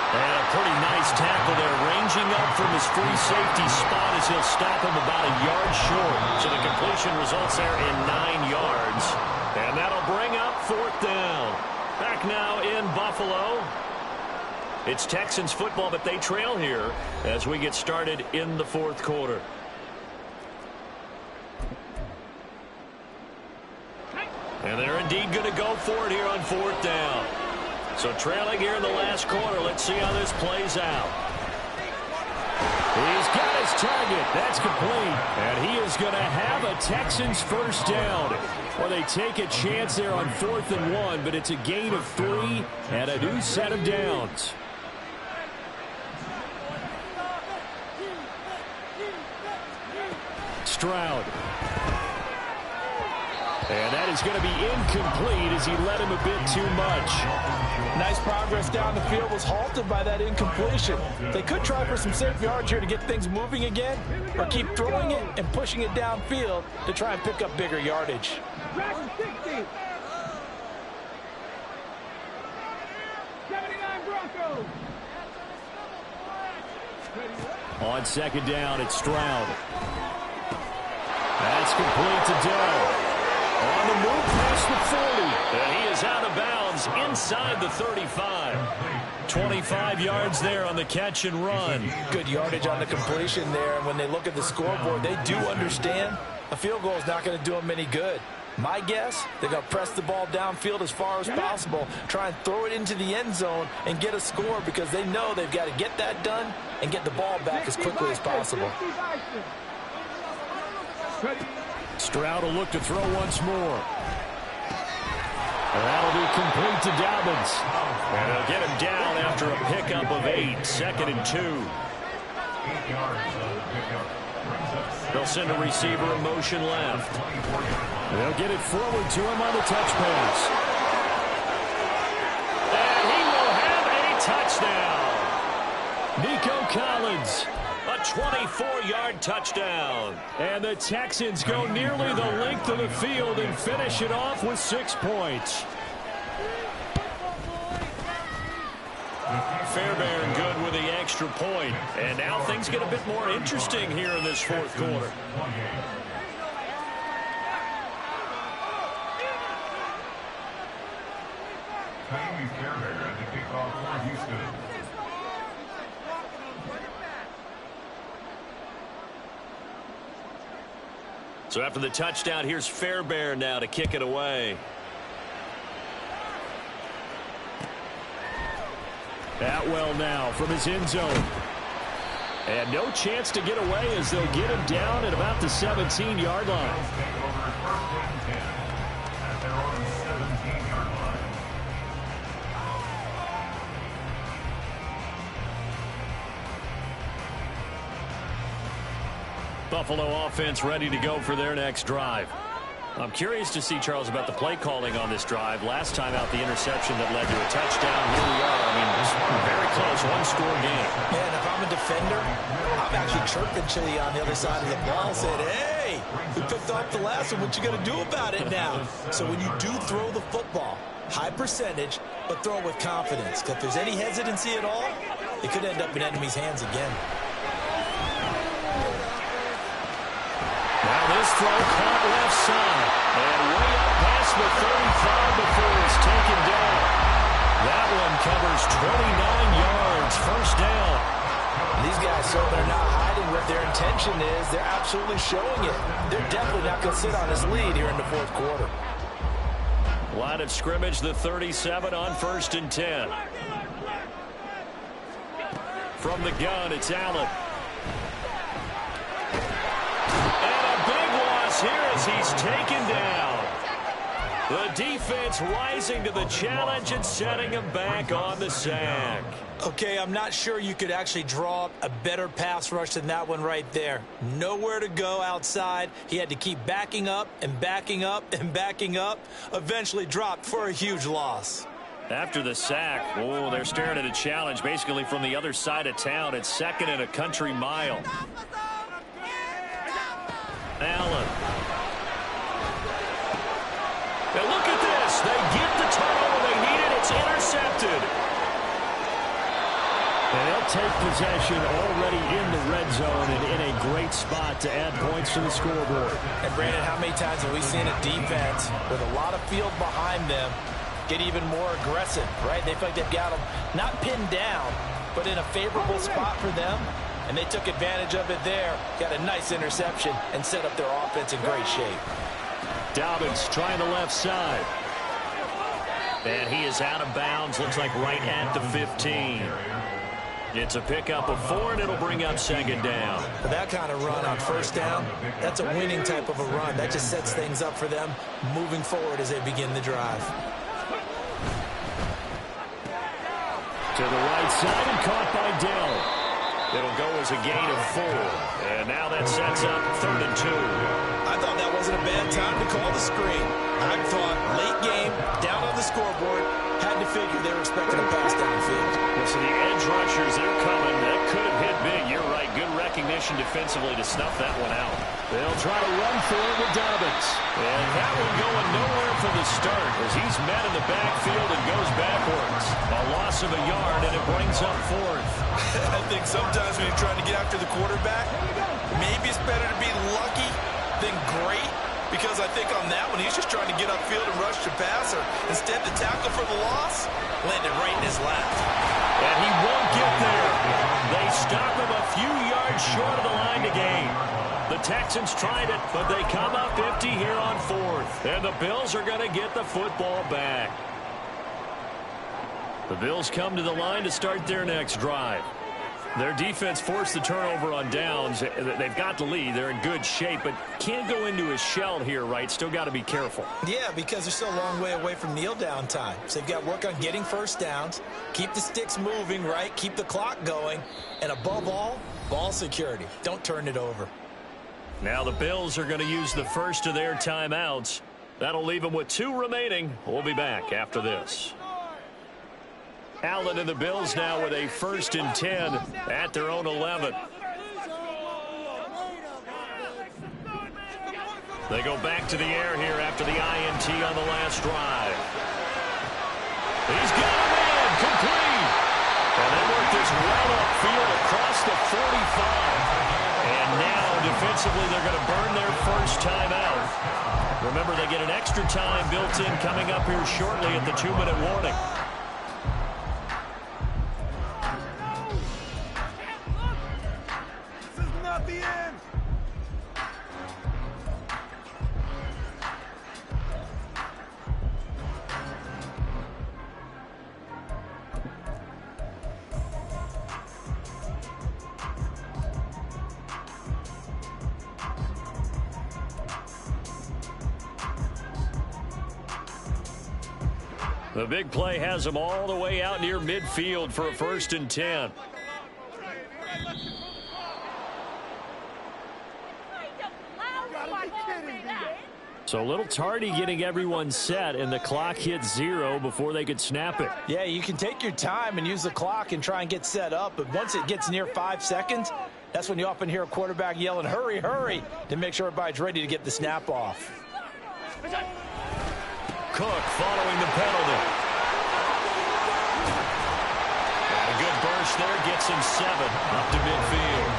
C: And a pretty nice tackle there, ranging up from his free safety spot as he'll stop him about a yard short. So the completion results there in 9 yards. And that'll bring up 4th down. Back now in Buffalo. It's Texans football, but they trail here as we get started in the 4th quarter. And they're indeed going to go for it here on 4th down. So trailing here in the last quarter. Let's see how this plays out. He's got his target. That's complete. And he is going to have a Texans 1st down. Well, they take a chance there on 4th and 1, but it's a gain of 3 and a new set of downs. Stroud. And that is going to be incomplete as he led him a bit too much.
D: Nice progress down the field was halted by that incompletion. They could try for some safe yards here to get things moving again, or keep throwing it and pushing it downfield to try and pick up bigger yardage.
C: On 2nd down, it's Stroud. That's complete to Dell. On the move past the 40. And he is out of bounds inside the 35. 25 yards there on the catch and run.
D: Good yardage on the completion there. And when they look at the scoreboard, they do understand a field goal is not going to do them any good. My guess, they're going to press the ball downfield as far as possible, try and throw it into the end zone and get a score because they know they've got to get that done and get the ball back as quickly as possible.
C: Stroud will look to throw once more. That'll be complete to Dobbins. And they'll get him down after a pickup of 8. 2nd and 2. They'll send a receiver in motion left. They'll get it forward to him on the touch pass. And he will have a touchdown. Nico Collins. A 24-yard touchdown. And the Texans go nearly the length of the field and finish it off with 6 points. Fairbairn good with the extra point. And now things get a bit more interesting here in this 4th quarter.
E: Fairbairn to kick off for Houston.
C: So after the touchdown, here's Fairbairn now to kick it away. Atwell now from his end zone. And no chance to get away as they'll get him down at about the 17-yard line. Buffalo offense ready to go for their next drive. I'm curious to see, Charles, about the play calling on this drive. Last time out, the interception that led to a touchdown. Here we are. I mean, it's very close, one-score game.
D: Yeah, and if I'm a defender, I'm actually chirping Chili on the other side of the ball, saying, hey, we picked off the last one. What you going to do about it now? So when you do throw the football, high percentage, but throw it with confidence. Because if there's any hesitancy at all, it could end up in enemy's hands again.
C: Now this throw caught left side. And way up past the 35 before it's taken down. That one covers 29 yards. 1st down.
D: These guys certainly are not hiding what their intention is. They're absolutely showing it. They're definitely not going to sit on this lead here in the fourth quarter.
C: Line of scrimmage, the 37 on 1st and 10. From the gun, it's Allen. And a big loss here as he's taken down. The defense rising to the challenge and setting him back on the sack.
D: Okay, I'm not sure you could actually draw up a better pass rush than that one right there. Nowhere to go outside. He had to keep backing up and backing up and backing up. Eventually dropped for a huge loss.
C: After the sack, oh, they're staring at a challenge basically from the other side of town. It's 2nd and a country mile. Allen. And look at this. They get the turnover they needed. It's intercepted. And they'll take possession already in the red zone and in a great spot to add points to the scoreboard.
D: And Brandon, how many times have we seen a defense with a lot of field behind them get even more aggressive, right? They feel like they've got them not pinned down, but in a favorable spot for them. And they took advantage of it there. Got a nice interception and set up their offense in great shape.
C: Dobbins trying the left side. And he is out of bounds. Looks like right at the 15. It's a pickup of 4, and it'll bring up 2nd down.
D: But that kind of run on 1st down, that's a winning type of a run. That just sets things up for them moving forward as they begin the drive.
C: To the right side and caught by Dell. It'll go as a gain of 4. And now that sets up 3rd and 2.
D: I thought that wasn't a bad time to call the screen. I thought late game, down on the scoreboard, had to figure they were expecting a pass downfield.
C: Well, so the edge rushers, they're coming. That could have hit big. You're right. Good recognition defensively to snuff that one out. They'll try to run for it with Dobbins. And that one going nowhere from the start as he's met in the backfield and goes backwards. A loss of a yard, and it brings up 4th.
D: I think sometimes when you're trying to get after the quarterback, maybe it's better to be lucky than great. Because I think on that one, he's just trying to get upfield and rush the passer. Instead, the tackle for the loss landed right in his lap.
C: And he won't get there. They stop him a few yards short of the line to gain. The Texans tried it, but they come up empty here on 4th. And the Bills are going to get the football back. The Bills come to the line to start their next drive. Their defense forced the turnover on downs. They've got the lead. They're in good shape, but can't go into a shell here, right? Still got to be careful.
D: Yeah, because they're still a long way away from kneel down time. So they've got to work on getting 1st downs, keep the sticks moving, right? Keep the clock going. And above all, ball security. Don't turn it over.
C: Now the Bills are going to use the first of their timeouts. That'll leave them with 2 remaining. We'll be back after this. Allen and the Bills now with a 1st and 10 at their own 11. They go back to the air here after the INT on the last drive. He's got him in, complete. And they work this well upfield across the 45. And now defensively they're going to burn their first timeout. Remember, they get an extra time built in coming up here shortly at the 2-minute warning. The big play has them all the way out near midfield for a 1st and 10. So a little tardy getting everyone set, and the clock hits 0 before they could snap it.
D: Yeah, you can take your time and use the clock and try and get set up, but once it gets near 5 seconds, that's when you often hear a quarterback yelling, hurry, hurry, to make sure everybody's ready to get the snap off.
C: Cook following the penalty. And a good burst there gets him 7 up to midfield.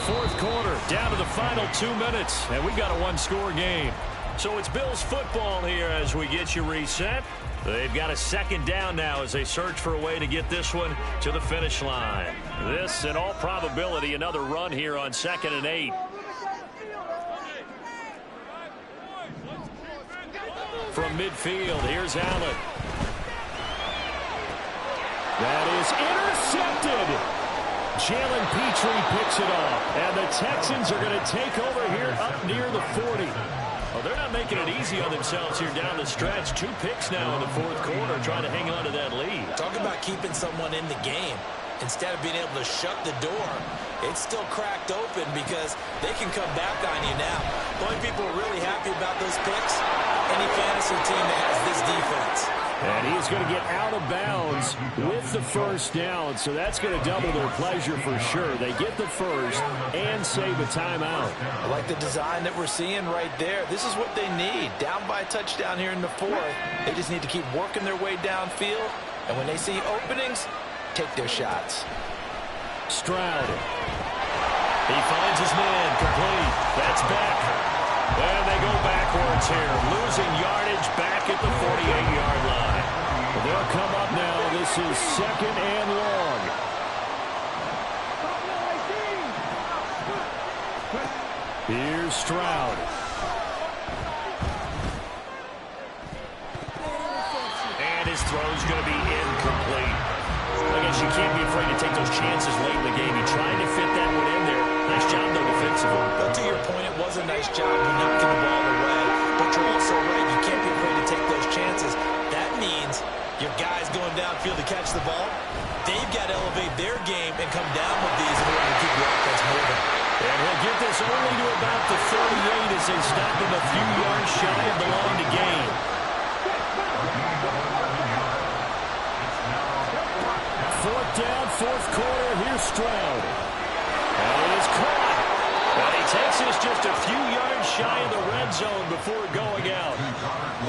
C: Fourth quarter, down to the final 2 minutes, and we've got a 1-score game.
G: So it's Bills football here as we get you reset. They've got a second down now as they search for a way to get this one to the finish line. This, in all probability, another run here on 2nd and 8. From midfield, here's Allen. That is intercepted. Jalen Petrie picks it off. And the Texans are going to take over here up near the 40. Well, they're not making it easy on themselves here down the stretch. 2 picks now in the 4th quarter, trying to hang on to that lead.
F: Talk about keeping someone in the game. Instead of being able to shut the door, it's still cracked open because they can come back on you now. The only people who are really happy about those picks, any fantasy team that has this defense.
C: And he's going to get out of bounds with the first down, so that's going to double their pleasure for sure. They get the first and save a timeout.
F: I like the design that we're seeing right there. This is what they need. Down by a touchdown here in the 4th. They just need to keep working their way downfield, and when they see openings, take their shots.
C: Stroud.
G: He finds his man, complete. That's back. And they go backwards here, losing yardage back at the 48-yard line.
C: They'll come up now. This is 2nd and long. Here's Stroud.
G: And his throw's going to be incomplete. I guess you can't be afraid to take those chances late in the game. He tried to fit that one in there. Nice job, though, defensively.
F: But to your point, it was a nice job of knocking the ball away. But you're also right. You can't be afraid to take those chances. That means your guys going downfield to catch the ball, they've got to elevate their game and come down with these in order to keep the offense moving.
G: And he'll get this only to about the 38 as they stop him a few yards shy of the line to gain.
C: 4th down, 4th quarter. Here's Stroud.
G: And it is caught. And he takes us just a few yards shy of the red zone before going out.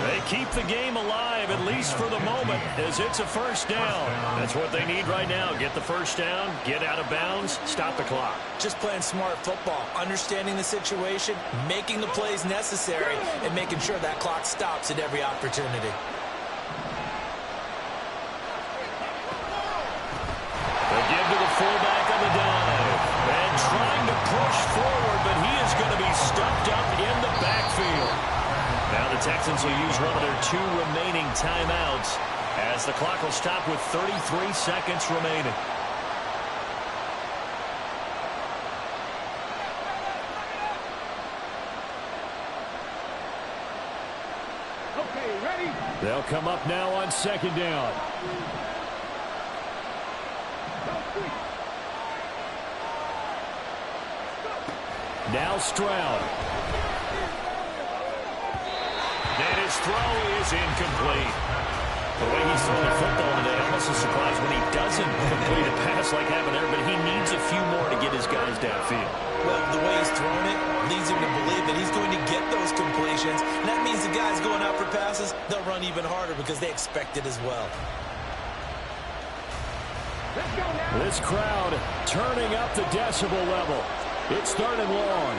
G: They keep the game alive, at least for the moment, as it's a first down. That's what they need right now. Get the first down, get out of bounds, stop the clock.
F: Just playing smart football, understanding the situation, making the plays necessary, and making sure that clock stops at every opportunity.
G: They give to the fullback on the dive. And trying to push forward, but he is going to be stuffed up in the backfield. Now the Texans will use one of their 2 remaining timeouts as the clock will stop with 33 seconds remaining.
C: Okay, ready? They'll come up now on 2nd down. Now Stroud.
G: And his throw is incomplete. The way he's throwing the football today, almost a surprise when he doesn't complete a pass like happened there, but he needs a few more to get his guys downfield.
F: Well, the way he's thrown it leads him to believe that he's going to get those completions. And that means the guys going out for passes, they'll run even harder because they expect it as well.
C: This crowd turning up the decibel level. It's 3rd and long.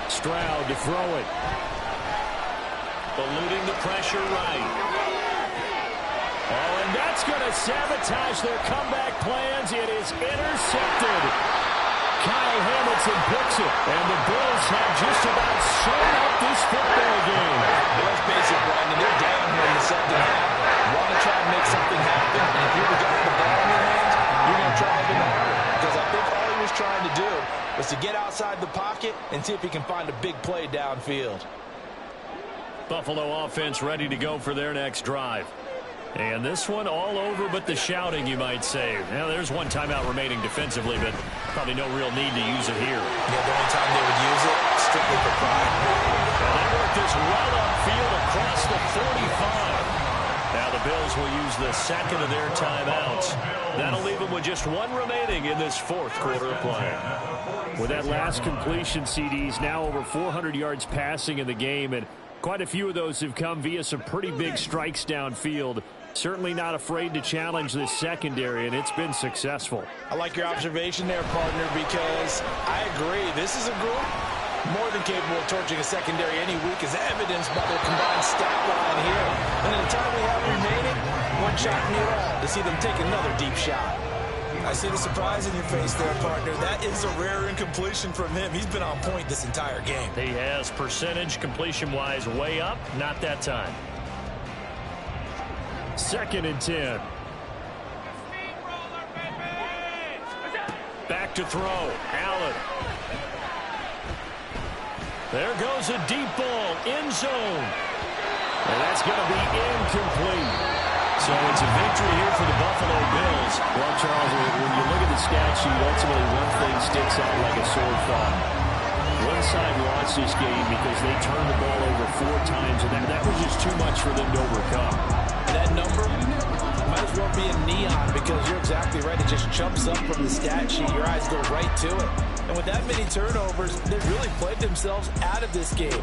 C: Stroud to throw it.
G: Eluding the pressure right.
C: Oh, and that's going to sabotage their comeback plans. It is intercepted. Kyle Hamilton picks it, and the Bills have just about sewn up this football game.
F: Let's face it, Brandon, they're down here in the 2nd half. Want to try and make something happen, and if you're the guy with the ball in your hands, you're going to try even harder. Because I think all he was trying to do was to get outside the pocket and see if he can find a big play downfield.
G: Buffalo offense ready to go for their next drive. And this one all over but the shouting, you might say. Now, there's one timeout remaining defensively, but probably no real need to use it here.
F: Yeah, the only time they would use it, strictly for pride.
G: And they work this well upfield across the 45. Now the Bills will use the 2nd of their timeouts. That'll leave them with just 1 remaining in this 4th quarter of play.
C: With that last completion, CDs now over 400 yards passing in the game, and quite a few of those have come via some pretty big strikes downfield. Certainly not afraid to challenge this secondary, and it's been successful.
F: I like your observation there, partner, because I agree. This is a group more than capable of torching a secondary any week, as evidenced by their combined stat line here. And in the time we have remaining, one shot in it all to see them take another deep shot. I see the surprise in your face there, partner. That is a rare incompletion from him. He's been on point this entire game.
G: He has. Percentage completion-wise way up. Not that time.
C: 2nd and 10. Back to throw. Allen. There goes a deep ball. End zone. And that's going to be incomplete. So it's a victory here for the Buffalo Bills. Well, Charles, when you look at the stat sheet, ultimately one thing sticks out like a sore thumb. One side lost this game because they turned the ball over 4 times, and that was just too much for them to overcome.
F: That number might as well be a neon, because you're exactly right. It just jumps up from the stat sheet. Your eyes go right to it. And with that many turnovers, they've really played themselves out of this game.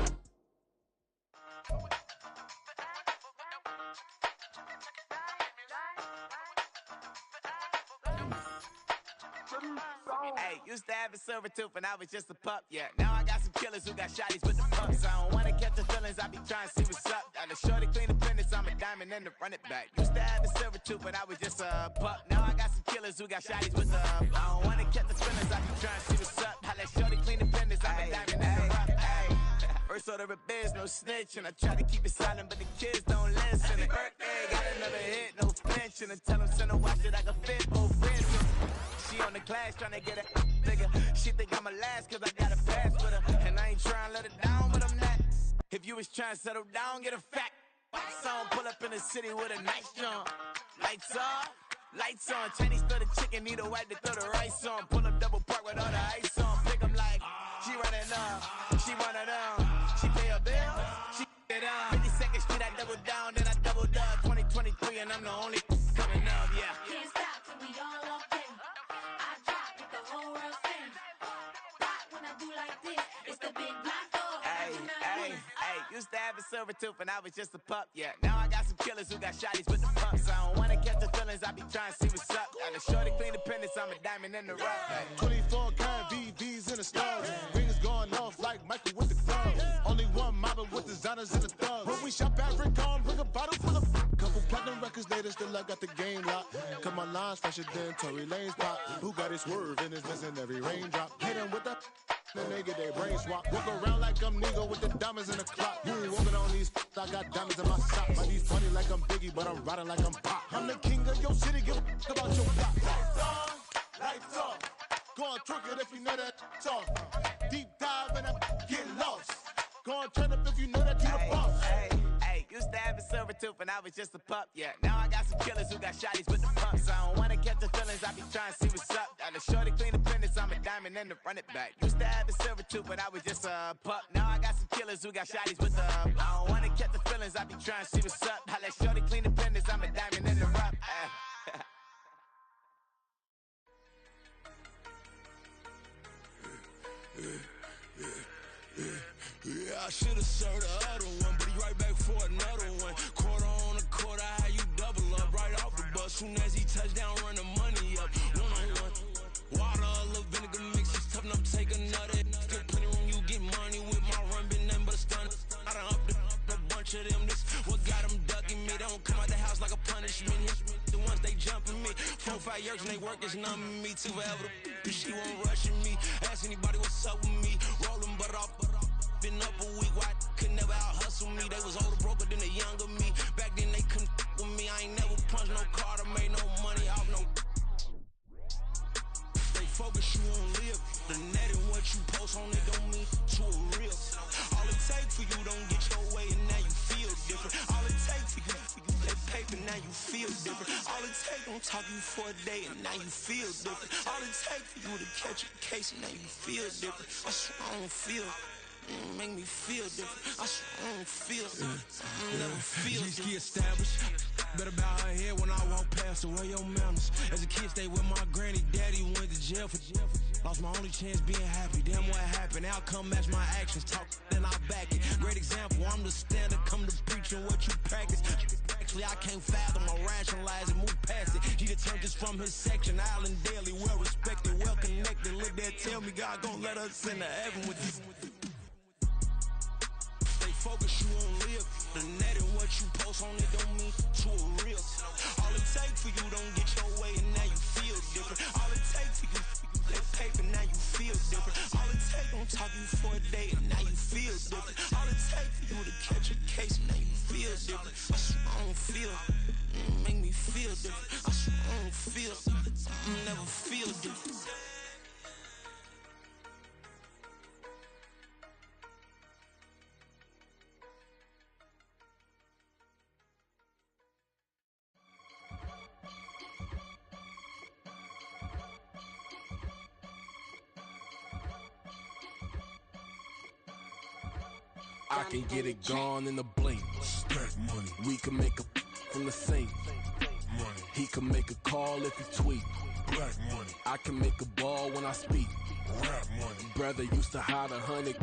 A: Hey, used to have a silver tooth and I was just a pup, yeah. Now I got some killers who got shotties with the pups. I don't wanna catch the feelings, I be trying to see what's up. Got a shorty clean the fitness, I'm a diamond and to run it back. Used to have a silver tooth but I was just a pup. Now I got some killers who got shotties with the I don't wanna catch the feelings, I be trying to see what's up. I let shorty clean the fitness, I'm a diamond and to run it. First order of biz, no snitching. I try to keep it silent, but the kids don't listen. Birthday, got another hit, no flinching. And tell them send a watch that I can fit both wrists. She on the class trying to get a nigga. She think I'm a last cause I got a pass with her. And I ain't trying to let her down, but I'm not. If you was trying to settle down, get a fact. Song pull up in the city with a nice jump. Lights off, lights on. Chinese throw the chicken, need a wipe to throw the rice on. Pull up double park with all the ice on. Pick 'em like, she running up, she one of them. She pay a bill, she it up. 52nd Street, I double down, then I doubled up. 2023, and I'm the only coming up, yeah.
B: Can't stop till we all up in. I drop it, the whole world sings. Rock when I do like this, it's the big black dog.
A: Hey, used to have a silver tooth and I was just a pup, yeah. Now I got some killers who got shotties with the pumps. I don't wanna catch the feelings, I be trying to see what's up. Got a shorty clean the pendants, I'm a diamond in the rough. Hey.
H: 24 karat VVs in the stars. Rings going off like Michael with the clubs. Only one model with designers in the thugs. When we shop at Rick on, bring a bottle full of couple platinum records later, still I got the game locked. Cause my lines fresher than Tory Lane's pop. Who got his swerve and is missing every raindrop. Hit him with the and they get their brain swap. Walk around like I'm Nego with the diamonds in the clock. You ain't walking on these, I got diamonds in my sock. My these funny like I'm Biggie, but I'm riding like I'm Pop. I'm the king of your city, give a about your block. Lights on, lights off. Go on, twerk it if you know that talk. Deep dive and I get lost. Go on, turn up if you know that you the boss.
A: Hey, used to have a silver tooth and I was just a pup, yeah. Now I got some killers who got shotties with the pumps. I don't wanna catch the feelings, I be trying to see what's up. Got a shorty clean the pendants, I'm a diamond and to run it back. Used to have a silver tooth but I was just a pup. Now I got some killers who got shotties with the I don't wanna catch the feelings, I be trying to see what's up. I let shorty clean the pendants, I'm a diamond in the rough.
I: Yeah, I should've served the other one, but he right back for another one. Quarter on a quarter, how you double up right off the bus. Soon as he touch down, run the money up. One-on-one. Water, a little vinegar mix, it's tough enough to take another. Still plenty room, you get money with my run, been nothing but a stun. I done upped a bunch of them, this what got them ducking me. They don't come out the house like a punishment. The ones they jumping me. 4-5 years and they work is numbing me. Too forever, she won't rushing me. Ask anybody what's up with me. Rolling butt off. Been up a week, why could never out hustle me? They was older, broker than the younger me. Back then they couldn't with me. I ain't never punched no card or made no money off no. They focus you on live. The net and what you post on it don't mean to a real. All it take for you don't get your way and now you feel different. All it take for you that paper now you feel different. All it take don't talk you for a day and now you feel different. All it take for you to catch a case and now you feel different. That's what I don't feel. Make me feel different. I swear I don't feel I never feel G-ski established. Better bow her head when I walk past her. Where your manners? As a kid, stay with my granny. Daddy went to jail for Lost my only chance being happy. Damn, what happened? Outcome match my actions. Talk, then I'll back it. Great example, I'm the standard. Come to preaching what you practice. Actually, I can't fathom or rationalize and move past it. He determined this from his section. Island Daily, well respected, well connected. Look there, tell me God gon' let us into heaven with this. Stay focused, you won't live. The net and what you post on it don't mean to a real. All it takes for you don't get your way and now you feel different. All it takes for you that paper, now you feel different. All it takes don't talk you for a day and now you feel different. All it takes for you to catch a case and now you feel different. I swear I don't feel, make me feel different. I swear I don't feel, never feel different.
J: I can get it gone in a blink. Stack money. We can make a from the sink. Money. He can make a call if he tweet. Black money. I can make a ball when I speak. Rap money. Brother used to hide 100.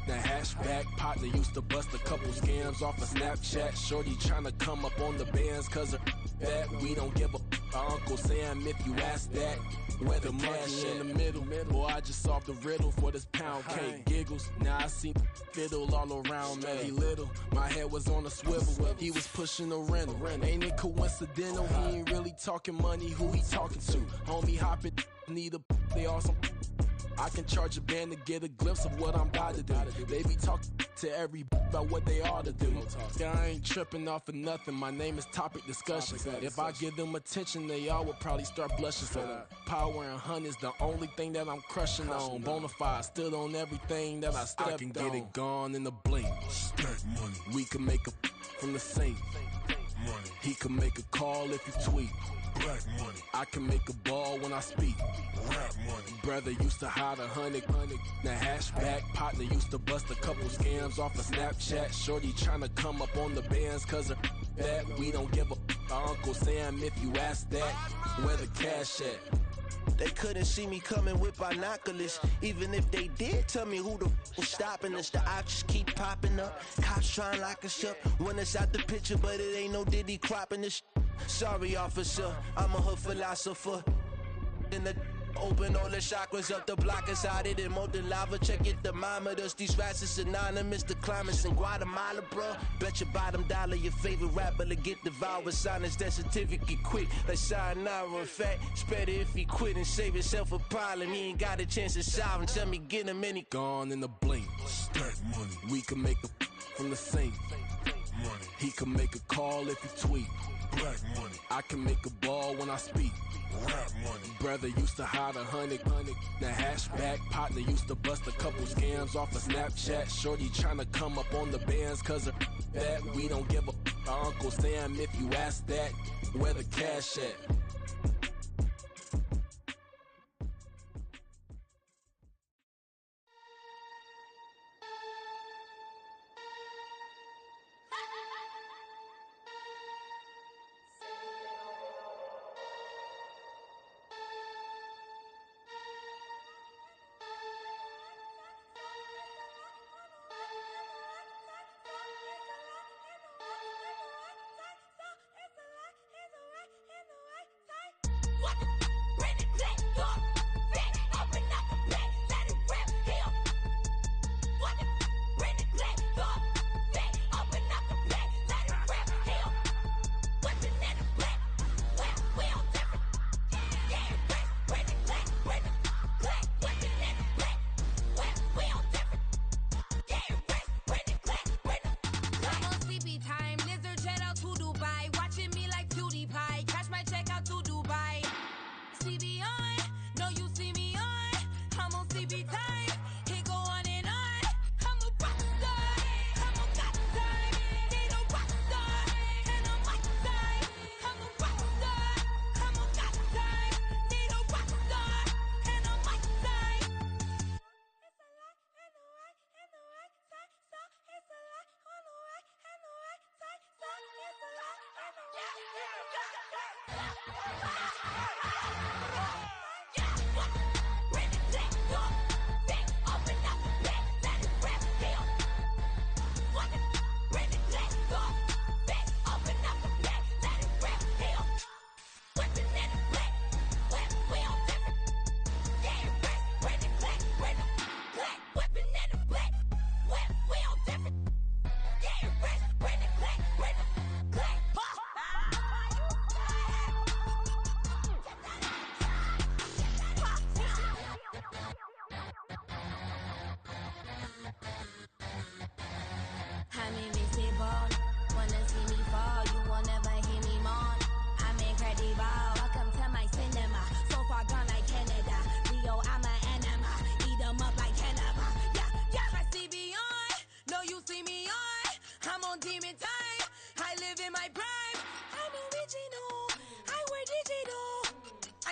J: The hashback partner used to bust a couple scams off of Snapchat. Shorty tryna come up on the bands cause of that. We don't give a Uncle Sam if you ask that. Where the monkey in the middle. Boy, I just solved the riddle for this pound cake. Giggles, now I see fiddle all around me. He little, my head was on a swivel. He was pushing a rental. Ain't it coincidental? He ain't really talking money, who he talking to? Homie hopping, need a, they awesome. I can charge a band to get a glimpse of what I'm about to do. They be talking to every about what they ought to do. Yeah, I ain't tripping off of nothing. My name is Topic Discussion. If I give them attention, they all would probably start blushing. So power and hunt is the only thing that I'm crushing on. Bonafide, stood on everything that I stepped on. I can get it gone in a blink. Stack money. We can make a from the sink. Money. He can make a call if you tweet. Black money. I can make a ball when I speak. Rap money. Brother used to hide 100. The hashback partner used to bust a couple scams off of Snapchat. Shorty tryna come up on the bands cause of that. We don't give a Uncle Sam if you ask that. Where the cash at?
K: They couldn't see me coming with binoculars. Even if they did, tell me who the was stopping us. The options keep popping up. Cops trying to lock us up. When it's out the picture, but it ain't no Diddy cropping this. Sorry, officer, I'm a hood philosopher. In the open all the chakras up the block inside it and molten lava. Check it, thermometers. These rats is synonymous. The climates in Guatemala, bro. Bet your bottom dollar your favorite rapper to get devoured. Sign his death certificate quick. Like sayonara. In fact, it's better if he quit and save himself a problem. He ain't got a chance to solve him. Tell me, get him any.
J: Gone in a blink. Stack money. We can make a from the sink. Money. He can make a call if he tweet. Black money. I can make a ball when I speak. Rap money. Brother used to hide 100. The hashback partner used to bust a couple scams off of Snapchat. Shorty tryna come up on the bands cause of that. We don't give a Uncle Sam if you ask that. Where the cash at?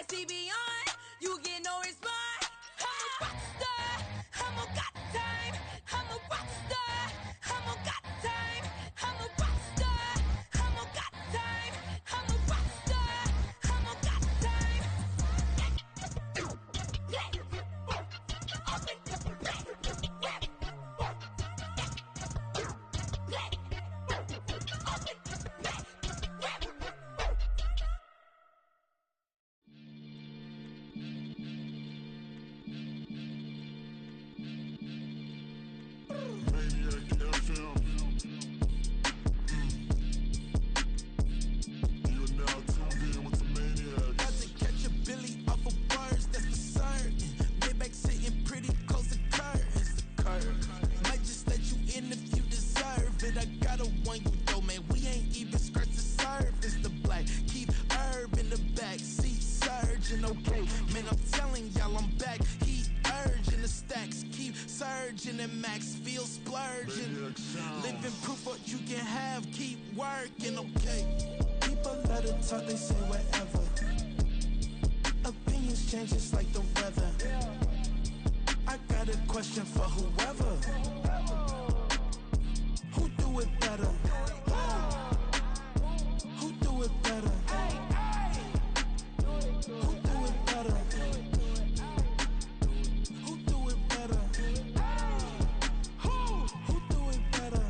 L: nasty beyond. You get no response. I'm a rock star. I'm a got time. I'm a rock star. I'm a got time. I'm a rock star. I'm a got time. I'm a rock star. I'm a got time.
M: Living proof what you can have, keep working, okay? People let it talk, they say whatever. Opinions change just like the weather. I got a question for whoever. Who do it better? Who do it better? Who do it better? Who do it better? Who do it better?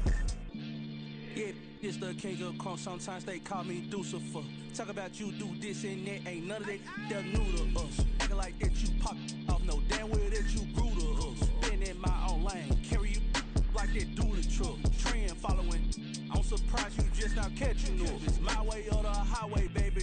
N: Yeah, it's the king of crunk. Sometimes they call me Lucifer. Talk about you do this and that. Ain't none of that they're new to us. Acting like that you pop off. No damn well that you grew to us. Been in my own lane. Carry you like that duty truck. Trend following. I'm surprised you just not catching us. It's my way or the highway, baby.